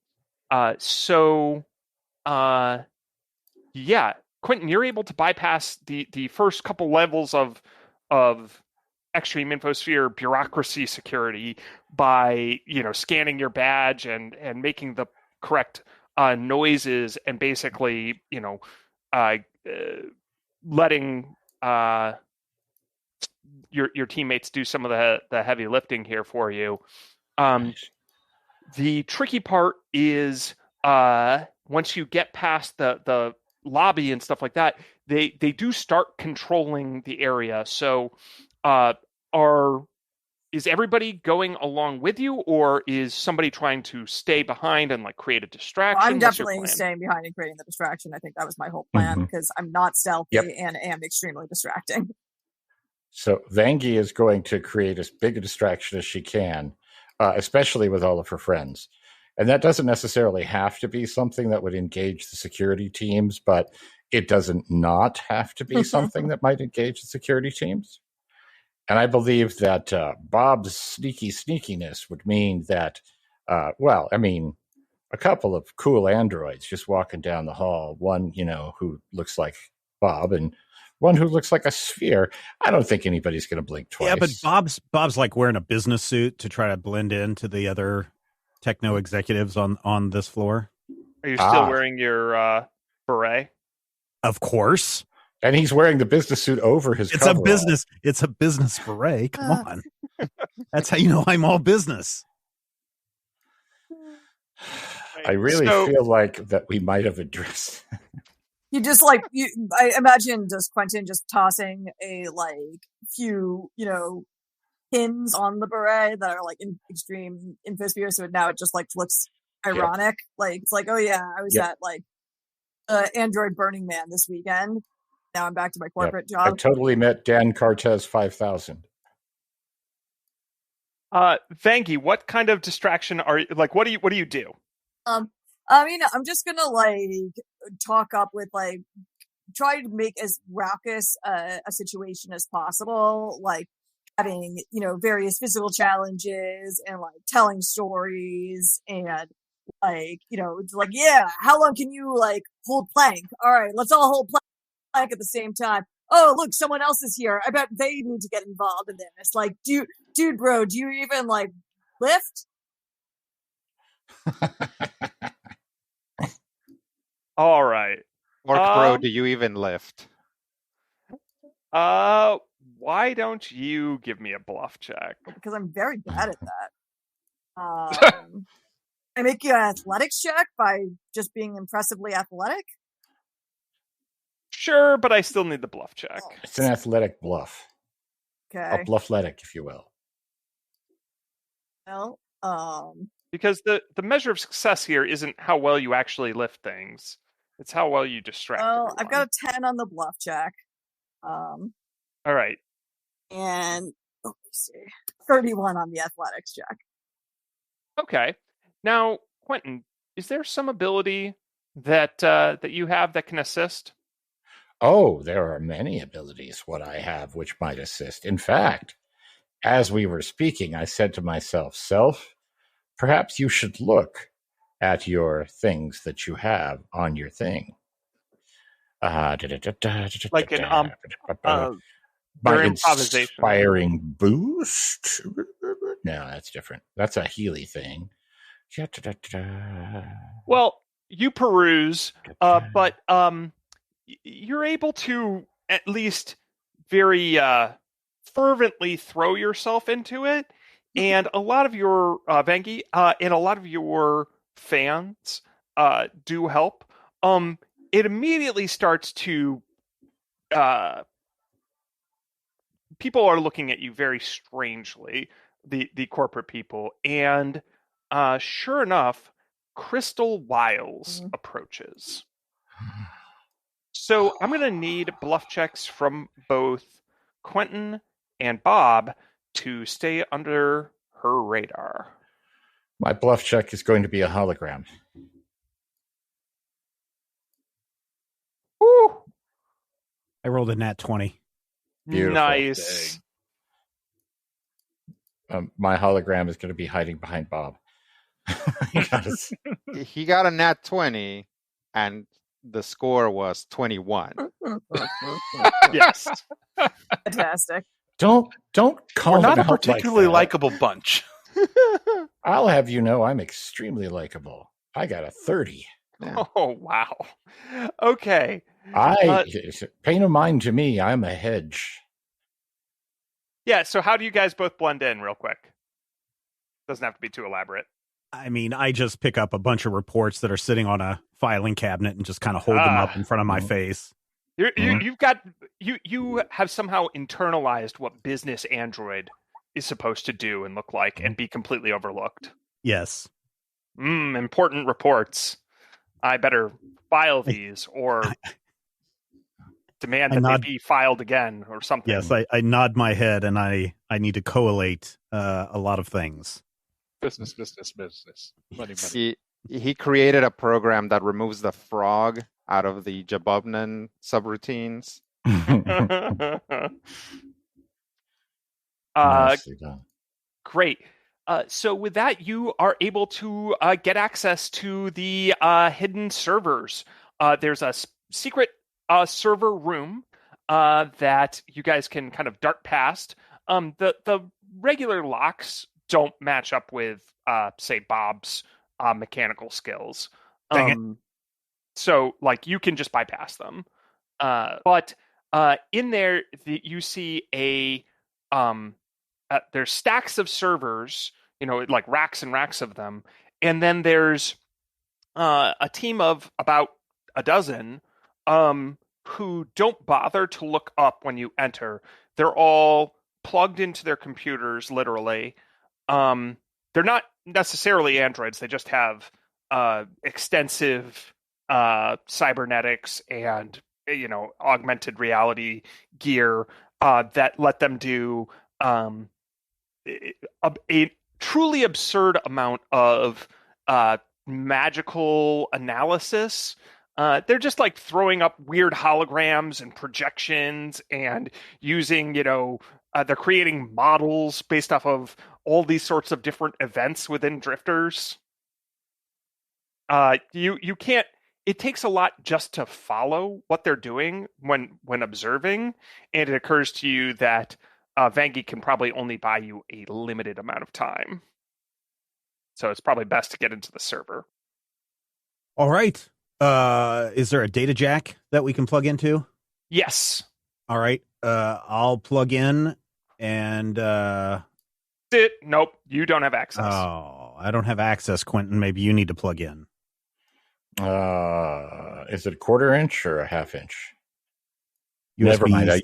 Yeah, Quentin, you're able to bypass the first couple levels of extreme infosphere bureaucracy security by scanning your badge and making the correct noises and basically letting your teammates do some of the heavy lifting here for you. The tricky part is once you get past the lobby and stuff like that, they do start controlling the area. So is everybody going along with you, or is somebody trying to stay behind and like create a distraction? I'm definitely staying behind and creating the distraction. I think that was my whole plan because I'm not stealthy and am extremely distracting. So Vangie is going to create as big a distraction as she can, especially with all of her friends. And that doesn't necessarily have to be something that would engage the security teams, but it doesn't not have to be something that might engage the security teams. And I believe that Bob's sneakiness would mean that, a couple of cool androids just walking down the hall, one, who looks like Bob and one who looks like a sphere. I don't think anybody's going to blink twice. Yeah, but Bob's like wearing a business suit to try to blend into the other techno executives on this floor. Are you still wearing your beret? Of course. And he's wearing the business suit over his coverall. It's a business beret. Come on. That's how you know I'm all business. I really So- feel like that we might have addressed. You just I imagine just Quentin just tossing a few, pins on the beret that are in extreme infosphere, so now it just flips ironic. It's oh yeah, I was at Android Burning Man this weekend. Now I'm back to my corporate I job. totally met Dan Cartez 5000. Vangie, what kind of distraction are you what do you do? I mean, I'm just gonna talk up with try to make as raucous a situation as possible, having various physical challenges and telling stories and it's yeah, how long can you hold plank? All right, let's all hold plank at the same time. Oh, look, someone else is here. I bet they need to get involved in this. Dude, bro, do you even lift? All right. Orc bro, do you even lift? Why don't you give me a bluff check? Because I'm very bad at that. I make you an athletics check by just being impressively athletic? Sure, but I still need the bluff check. It's an athletic bluff. Okay. A bluffletic, if you will. Well, because the measure of success here isn't how well you actually lift things. It's how well you distract everyone. I've got a 10 on the bluff check. All right. And let me see. 31 on the athletics check. Okay. Now, Quentin, is there some ability that that you have that can assist? Oh, there are many abilities what I have which might assist. In fact, as we were speaking, I said to myself, Self, perhaps you should look at your things that you have on your thing. Like an my improvisation. inspiring boost? No, that's different. That's a Healy thing. Well, you peruse, but you're able to at least very fervently throw yourself into it, and a lot of your Vangie and a lot of your fans do help. It immediately starts to people are looking at you very strangely, the corporate people, and sure enough, Crystal Wiles approaches. So I'm going to need bluff checks from both Quentin and Bob to stay under her radar. My bluff check is going to be a hologram. Woo! I rolled a nat 20. Beautiful. Nice. My hologram is going to be hiding behind Bob. He got a nat 20, and the score was 21. Yes. Fantastic. Don't call We're not them a out particularly like likable bunch. that. I'll have you know I'm extremely likable. I got a 30. Yeah. Oh, wow. Okay. Pay no mind to me. I'm a hedge. Yeah, so how do you guys both blend in real quick? Doesn't have to be too elaborate. I mean, I just pick up a bunch of reports that are sitting on a filing cabinet and just kind of hold them up in front of my face. You have somehow internalized what business Android is supposed to do and look like and be completely overlooked. Yes. Important reports. I better file these or demand that they be filed again or something. Yes, I nod my head and I need to collate a lot of things. Business. Money. He created a program that removes the frog out of the Jabobnan subroutines. Great. So with that, you are able to get access to the hidden servers. There's a secret server room that you guys can kind of dart past. The regular locks don't match up with, say, Bob's mechanical skills. So, you can just bypass them. But in there, you see there's stacks of servers, like racks and racks of them. And then there's a team of about a dozen who don't bother to look up when you enter. They're all plugged into their computers, literally. They're not necessarily androids. They just have extensive cybernetics and augmented reality gear that let them do a truly absurd amount of magical analysis. They're just like throwing up weird holograms and projections and using, they're creating models based off of all these sorts of different events within drifters. You can't, it takes a lot just to follow what they're doing when observing, and it occurs to you that Vangie can probably only buy you a limited amount of time. So it's probably best to get into the server. All right. Is there a data jack that we can plug into? Yes. All right. I'll plug in and nope, you don't have access. Oh, I don't have access, Quentin. Maybe you need to plug in. Is it a quarter inch or a half inch? Never mind. I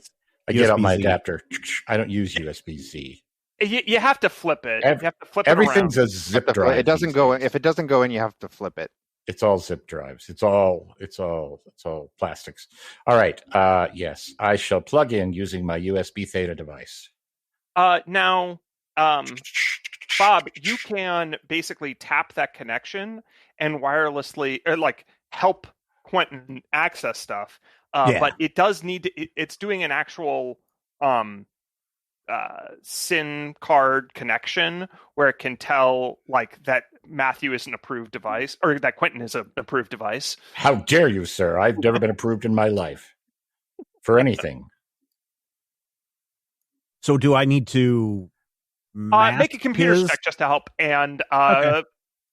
get out my adapter. I don't use USB-C. You have to flip it. You have to flip everything's it around. A zip drive. It doesn't go. If it doesn't go in, you have to flip it. It's all zip drives. It's all plastics. All right. Yes, I shall plug in using my USB Theta device. Now, Bob, you can basically tap that connection and wirelessly, help Quentin access stuff. But it does need to. It's doing an actual SIM card connection where it can tell that Matthew is an approved device or that Quentin is an approved device. How dare you, sir? I've never been approved in my life for anything. So do I need to make a computer check just to help? And okay.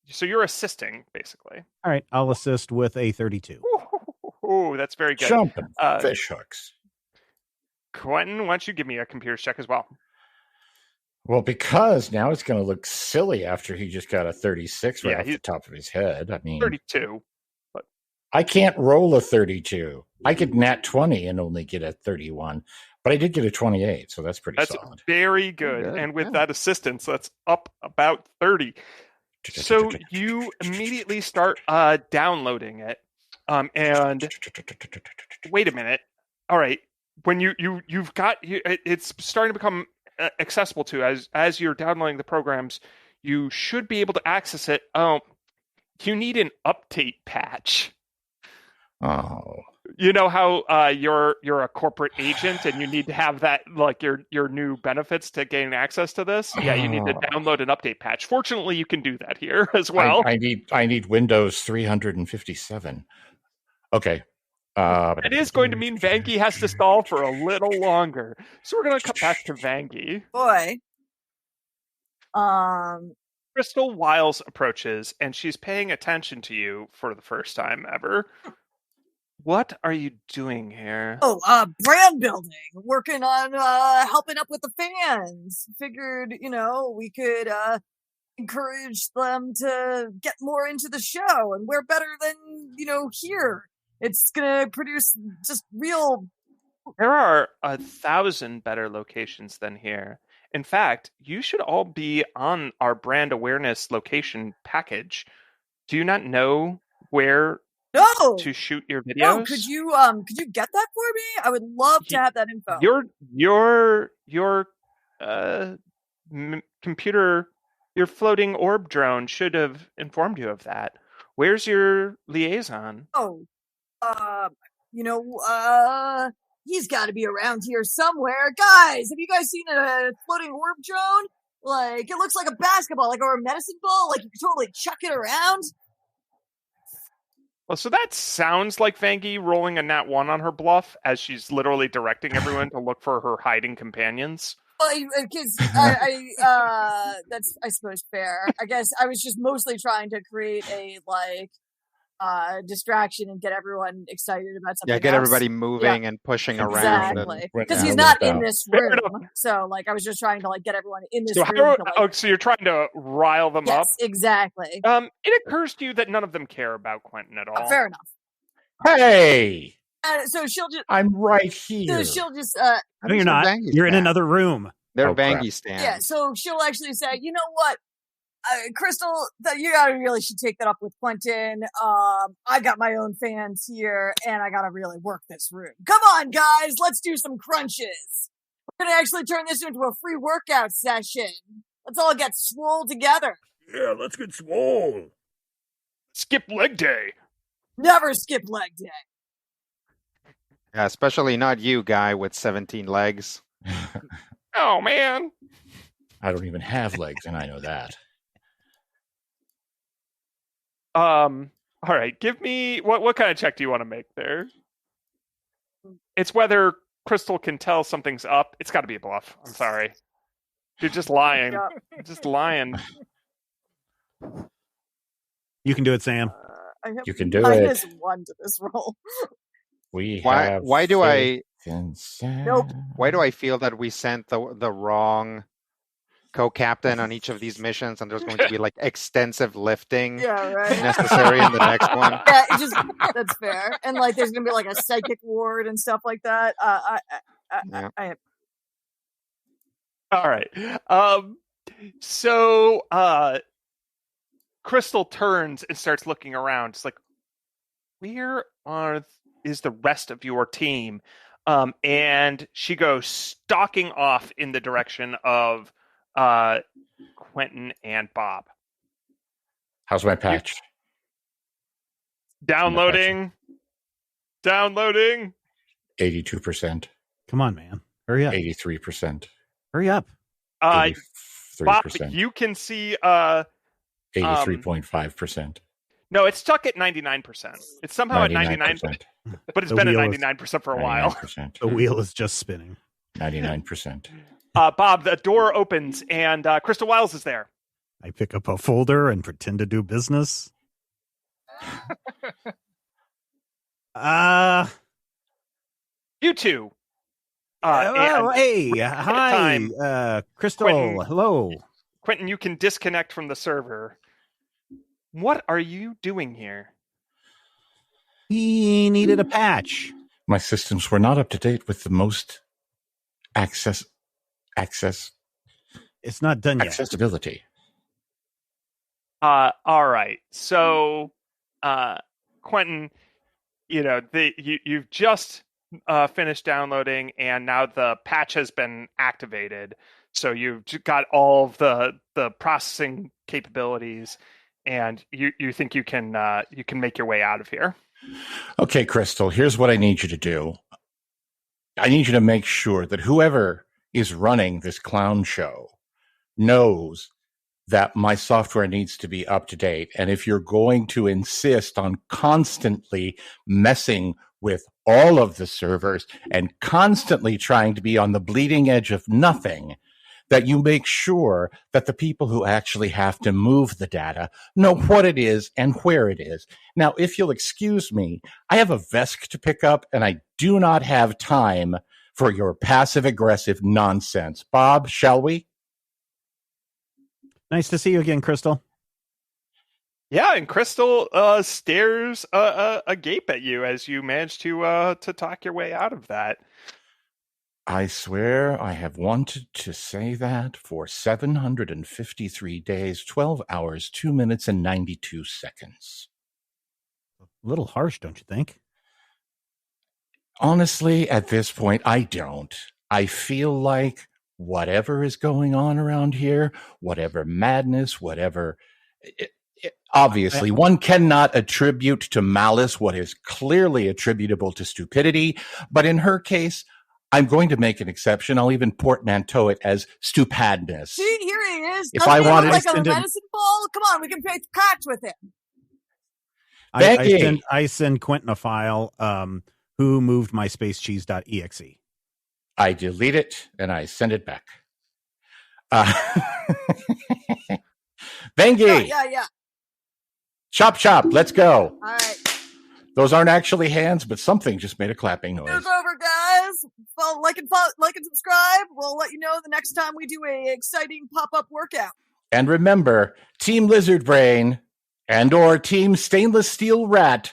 So you're assisting, basically. All right, I'll assist with a 32. Ooh, that's very good. Jumping fish hooks. Quentin, why don't you give me a computer check as well? Well, because now it's going to look silly after he just got a 36 right off the top of his head. I mean, 32. But I can't roll a 32. I could nat 20 and only get a 31, but I did get a 28, so that's pretty solid. That's very good. And with that assistance, that's up about 30. So you immediately start downloading it. And wait a minute. All right. When you've got it's starting to become accessible to as you're downloading the programs, you should be able to access it. You need an update patch. Oh, you know how you're a corporate agent and you need to have that your new benefits to gain access to this. Yeah, you need to download an update patch. Fortunately, you can do that here as well. I need Windows 357. Okay. It is going to mean Vangie has to stall for a little longer. So we're going to cut back to Vangie. Boy. Crystal Wiles approaches, and she's paying attention to you for the first time ever. What are you doing here? Brand building. Working on helping up with the fans. Figured, we could encourage them to get more into the show, and where better than, here. It's going to produce just real... There are 1,000 better locations than here. In fact, you should all be on our brand awareness location package. Do you not know where to shoot your videos? No, could you get that for me? I would love to have that info. Your computer, your floating orb drone should have informed you of that. Where's your liaison? He's got to be around here somewhere. Guys, have you guys seen a floating orb drone? It looks like a basketball, or a medicine ball. You can totally chuck it around. Well, so that sounds like Vangie rolling a nat 1 on her bluff as she's literally directing everyone to look for her hiding companions. Because that's, I suppose, fair. I guess I was just mostly trying to create a, distraction and get everyone excited about something. Yeah, get else. everybody moving and pushing around. Exactly, Right because now, he's not without- in this Fair room. So, like, I was just trying to like get everyone in this So, room. To, like, so you're trying to rile them up? yes, exactly. It occurs to you that none of them care about Quentin at all. Fair enough. Hey, So she'll just. I'm right here. So she'll just. No, you're not. You're in another room. They're Oh, crap. Vangie stands. Yeah. So she'll actually say, you know what, Crystal, you gotta really should take that up with Quentin. I got my own fans here, and I gotta really work this room. Come on, guys, let's do some crunches. We're gonna actually turn this into a free workout session. Let's all get swole together. Yeah, let's get swole. Skip leg day. Never skip leg day. Yeah, especially not you, guy with 17 legs. Oh man. I don't even have legs, and I know that. All right. Give me what kind of check do you want to make there? It's whether Crystal can tell something's up. It's got to be a bluff. I'm sorry. You're just lying. Yeah. You're just lying. You can do it, Sam. I have You can do minus it. 1 to this roll. Why do I Nope. why do I feel that we sent the wrong co-captain on each of these missions, and there's going to be like extensive lifting Yeah, right. necessary in the next one? Yeah, it just that's fair. And like, there's gonna be like a psychic ward and stuff like that. I All right. So Crystal turns and starts looking around. It's like, where is the rest of your team? And she goes stalking off in the direction of Quentin and Bob. How's my patch? Downloading. 82%. Come on, man. Hurry up. 83%. Hurry up. 83%. Bob, you can see 83.5%. no, it's stuck at 99%. It's somehow at 99%, but it's The been at wheel is- 99% for a while. 99%. The wheel is just spinning. 99%. Bob, the door opens and Crystal Wiles is there. I pick up a folder and pretend to do business. You two. Hey, hi, time. Crystal. Quentin. Hello. Quentin, you can disconnect from the server. What are you doing here? He needed a patch. My systems were not up to date with the most It's not done yet. accessibility. All right. So, Quentin, you've just finished downloading, and now the patch has been activated. So you've got all of the processing capabilities, and you think you can make your way out of here. Okay, Crystal, here's what I need you to do. I need you to make sure that whoever is running this clown show knows that my software needs to be up to date. And if you're going to insist on constantly messing with all of the servers and constantly trying to be on the bleeding edge of nothing, that you make sure that the people who actually have to move the data know what it is and where it is. Now, if you'll excuse me, I have a VESC to pick up, and I do not have time for your passive-aggressive nonsense. Bob, shall we? Nice to see you again, Crystal. Yeah, and Crystal stares agape at you as you manage to talk your way out of that. I swear I have wanted to say that for 753 days, 12 hours, 2 minutes, and 92 seconds. A little harsh, don't you think? Honestly, at this point, I don't. I feel like whatever is going on around here, whatever madness, whatever... Obviously, one cannot attribute to malice what is clearly attributable to stupidity, but in her case, I'm going to make an exception. I'll even portmanteau it as stupadness. See, here he is. If Doesn't I he wanted look to like a send him- medicine ball? Come on, we can play catch with him. I send Quentin a file. Who moved my spacecheese.exe? I delete it and I send it back. Bengi, Yeah. Chop, chop. Let's go. All right. Those aren't actually hands, but something just made a clapping noise. It's over, guys. Like and subscribe. We'll let you know the next time we do a exciting pop-up workout. And remember, Team Lizard Brain and or Team Stainless Steel Rat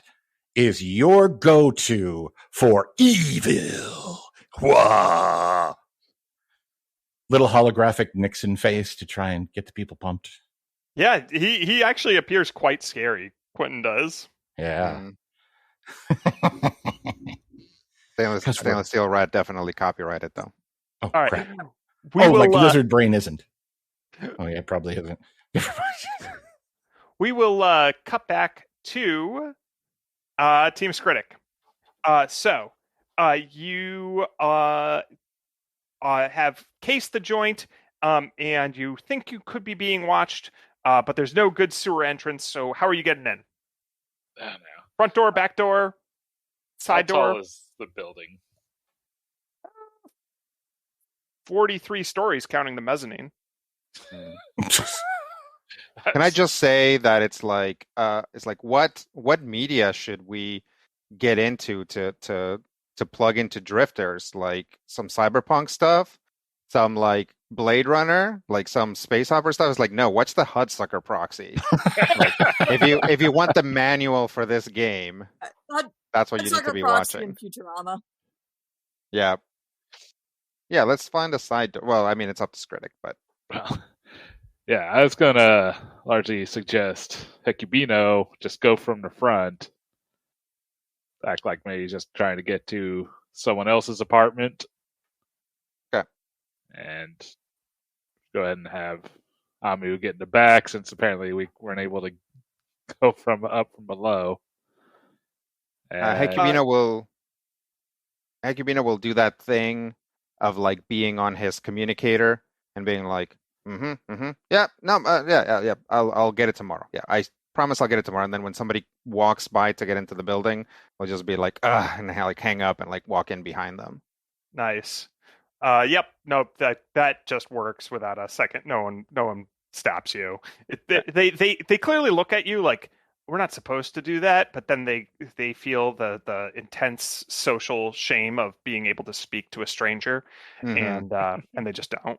is your go-to for evil. Wah! Little holographic Nixon face to try and get the people pumped. Yeah, he actually appears quite scary. Quentin does. Yeah. Stainless Steel Rat definitely copyrighted, though. Oh, All right. crap. We will, like Lizard Brain isn't. Oh, yeah, probably isn't. We will cut back to Team Skritic. So you have cased the joint, and you think you could be being watched, but there's no good sewer entrance. So how are you getting in? I don't know. Front door, back door, side How door? tall is the building? 43 stories, counting the mezzanine. Can I just say that it's like what media should we get into to plug into drifters? Like some cyberpunk stuff, some like Blade Runner, like some space opera stuff. It's like, no, what's the Hudsucker proxy? Like, if you want the manual for this game, that's what you need to be watching. In Futurama. Yeah. Let's find a side door. Well, I mean, it's up to Skritic, but Well, yeah, I was gonna largely suggest Hecubino just go from the front, act like maybe just trying to get to someone else's apartment. Okay. And go ahead and have Amu get in the back, since apparently we weren't able to go from below. And Hecubino will do that thing of like being on his communicator and being like, yeah, I'll get it tomorrow. Yeah, I promise I'll get it tomorrow. And then when somebody walks by to get into the building, we'll just be like, and like hang up and like walk in behind them. Nice. Yep. Nope. That just works without a second. No one stops you. They clearly look at you like, we're not supposed to do that, but then they feel the intense social shame of being able to speak to a stranger, and they just don't.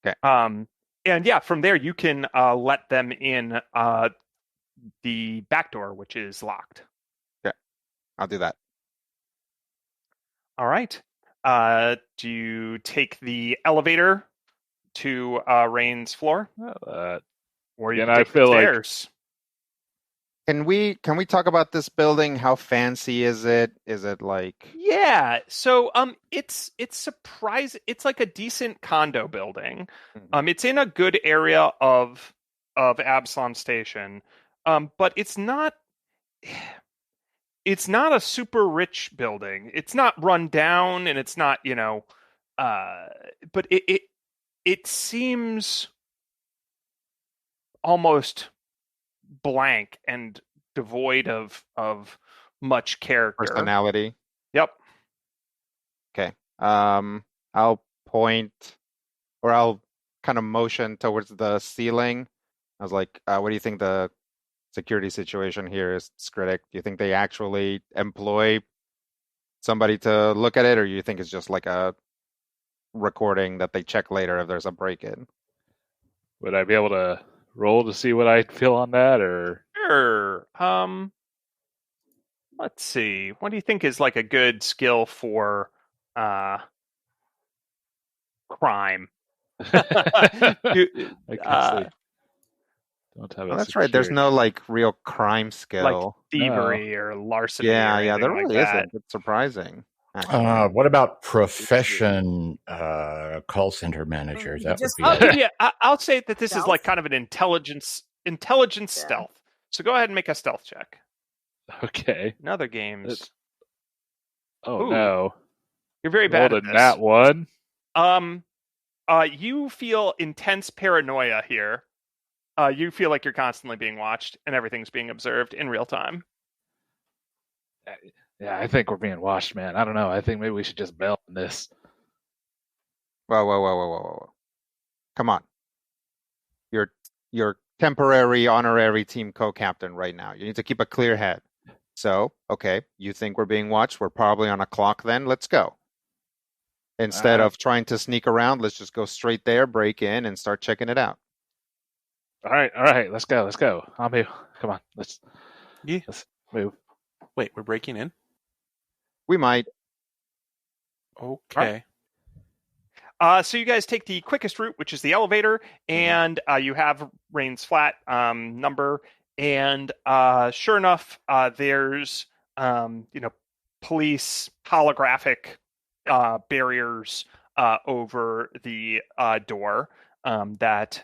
Okay. And yeah, from there you can let them in the back door, which is locked. Okay, I'll do that. All right. Do you take the elevator to Rain's floor, or you can take the stairs? Can we talk about this building? How fancy is it? Is it like? Yeah, so it's surprising. It's like a decent condo building. It's in a good area of Absalom Station, but it's not a super rich building. It's not run down, and it's not but it seems almost blank and devoid of much character, Personality. Yep. Okay. I'll point, or I'll kind of motion towards the ceiling. I was like, what do you think the security situation here is, Skritic? Do you think they actually employ somebody to look at it, or you think it's just like a recording that they check later if there's a break-in? Would I be able to roll to see what I feel on that, or? Sure. Let's see. What do you think is like a good skill for crime? I guess I don't have a That's right. There's no like real crime skill, like thievery or larceny. Yeah, or there really like isn't. It's surprising. What about profession call center manager? That would be. I'll say that this Stealth? is like kind of an intelligence stealth. So go ahead and make a stealth check. Okay. In other games. Oh Ooh. no. You're very bad Rolled at a this. nat one. You feel intense paranoia here. You feel like you're constantly being watched and everything's being observed in real time. Yeah, I think we're being watched, man. I don't know. I think maybe we should just bail on this. Whoa. Come on. You're temporary honorary team co-captain right now. You need to keep a clear head. So, okay, you think we're being watched? We're probably on a clock then. Let's go. Instead of trying to sneak around, let's just go straight there, break in, and start checking it out. All right, let's go. I'll move. Come on, let's move. Wait, we're breaking in? We might. Okay. So you guys take the quickest route, which is the elevator, and you have Rain's flat number, and sure enough, there's police holographic barriers over the door that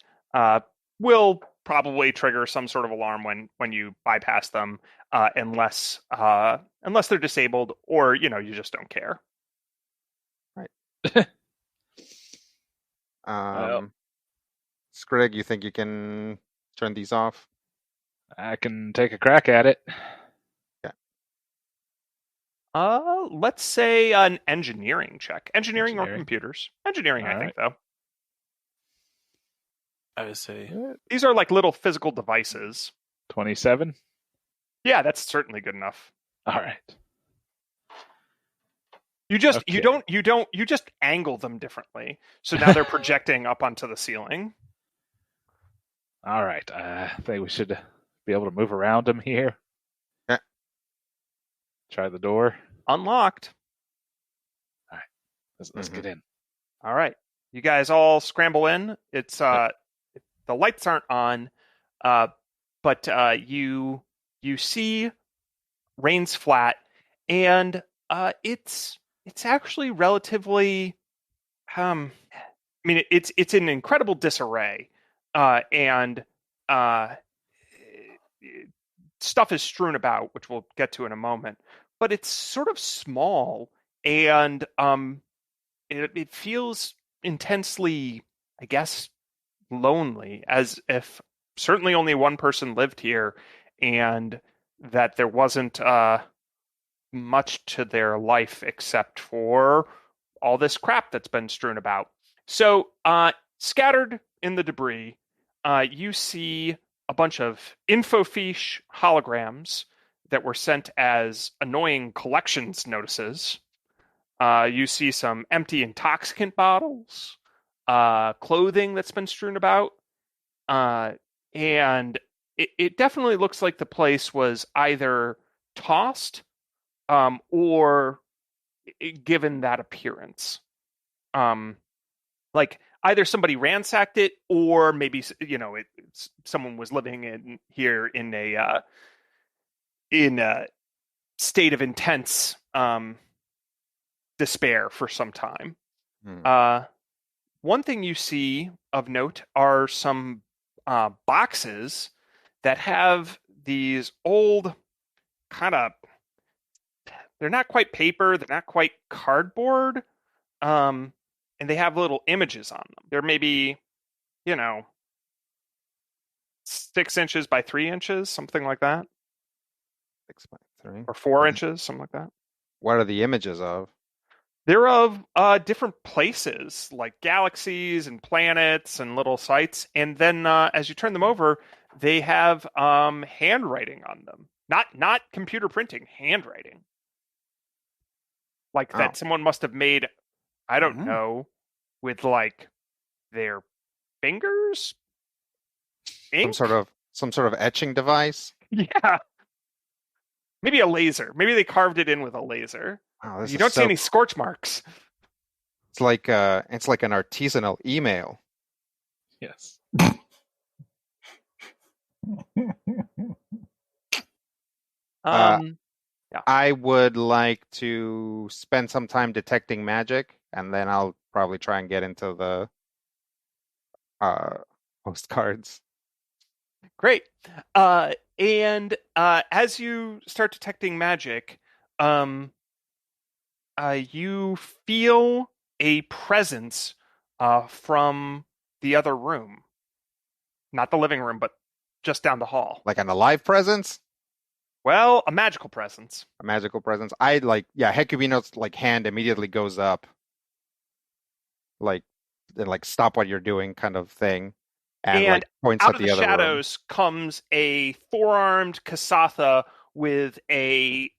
will probably trigger some sort of alarm when you bypass them, unless they're disabled or you just don't care. Right. Skrig, you think you can turn these off? I can take a crack at it. Yeah. Let's say an engineering check. Engineering or computers? Engineering, I think, though. I would say these are like little physical devices. 27? Yeah, that's certainly good enough. All right. You just you just angle them differently. So now they're projecting up onto the ceiling. All right. I think we should be able to move around them here. Yeah. Try the door. Unlocked. All right. Let's get in. All right. You guys all scramble in. It's the lights aren't on, but you see Rain's flat, and it's actually relatively it's in incredible disarray, and stuff is strewn about, which we'll get to in a moment, but it's sort of small, and it feels intensely, I guess, lonely, as if certainly only one person lived here, and that there wasn't much to their life except for all this crap that's been strewn about. So, scattered in the debris, you see a bunch of infofiche holograms that were sent as annoying collections notices. You see some empty intoxicant bottles, clothing that's been strewn about, and it definitely looks like the place was either tossed or given that appearance. Like either somebody ransacked it, or maybe someone was living in here in a state of intense despair for some time. One thing you see of note are some boxes that have these old they're not quite paper, they're not quite cardboard, and they have little images on them. They're maybe, 6 inches by 3 inches, something like that. 6 by 3. Or 4 inches, something like that. What are the images of? They're of different places, like galaxies and planets and little sites. And then as you turn them over, they have handwriting on them. Not computer printing, handwriting. Like that someone must have made, I don't know, with like their fingers? Ink? Some sort of etching device? Yeah. Maybe a laser. Maybe they carved it in with a laser. Wow, you don't see any scorch marks. It's like an artisanal email. Yes. I would like to spend some time detecting magic, and then I'll probably try and get into the postcards. Great. And as you start detecting magic, you feel a presence from the other room. Not the living room, but just down the hall. Like an alive presence? Well, a magical presence. A magical presence. Hecubino's hand immediately goes up. Stop what you're doing kind of thing. And like points out at of the the other room. shadows comes a four-armed Kasatha with a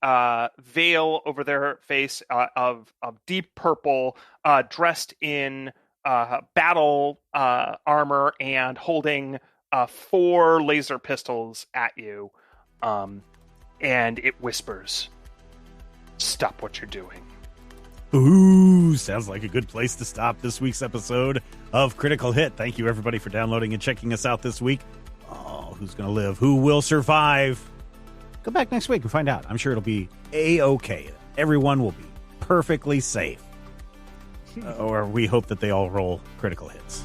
veil over their face of deep purple, dressed in battle armor and holding 4 laser pistols at you. And it whispers, "Stop what you're doing." Ooh, sounds like a good place to stop this week's episode of Critical Hit. Thank you, everybody, for downloading and checking us out this week. Oh, who's going to live? Who will survive? Go back next week and find out. I'm sure it'll be A-OK. Everyone will be perfectly safe. Or we hope that they all roll critical hits.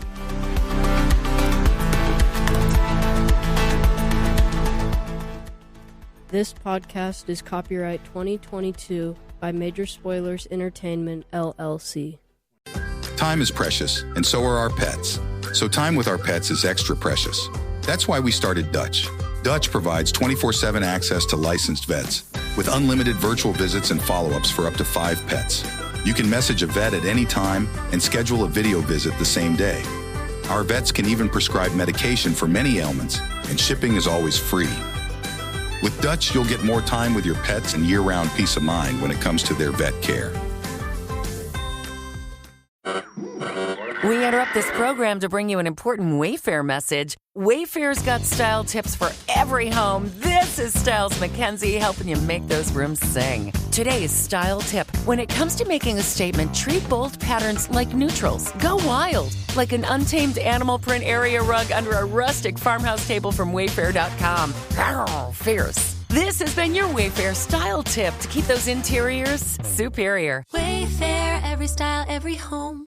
This podcast is copyright 2022 by Major Spoilers Entertainment, LLC. Time is precious, and so are our pets. So time with our pets is extra precious. That's why we started Dutch. Dutch provides 24/7 access to licensed vets with unlimited virtual visits and follow-ups for up to 5 pets. You can message a vet at any time and schedule a video visit the same day. Our vets can even prescribe medication for many ailments, and shipping is always free. With Dutch, you'll get more time with your pets and year-round peace of mind when it comes to their vet care. We interrupt this program to bring you an important Wayfair message. Wayfair's got style tips for every home. This is Styles McKenzie helping you make those rooms sing. Today's style tip: when it comes to making a statement, treat bold patterns like neutrals. Go wild, like an untamed animal print area rug under a rustic farmhouse table from Wayfair.com. Arr, fierce. This has been your Wayfair style tip to keep those interiors superior. Wayfair, every style, every home.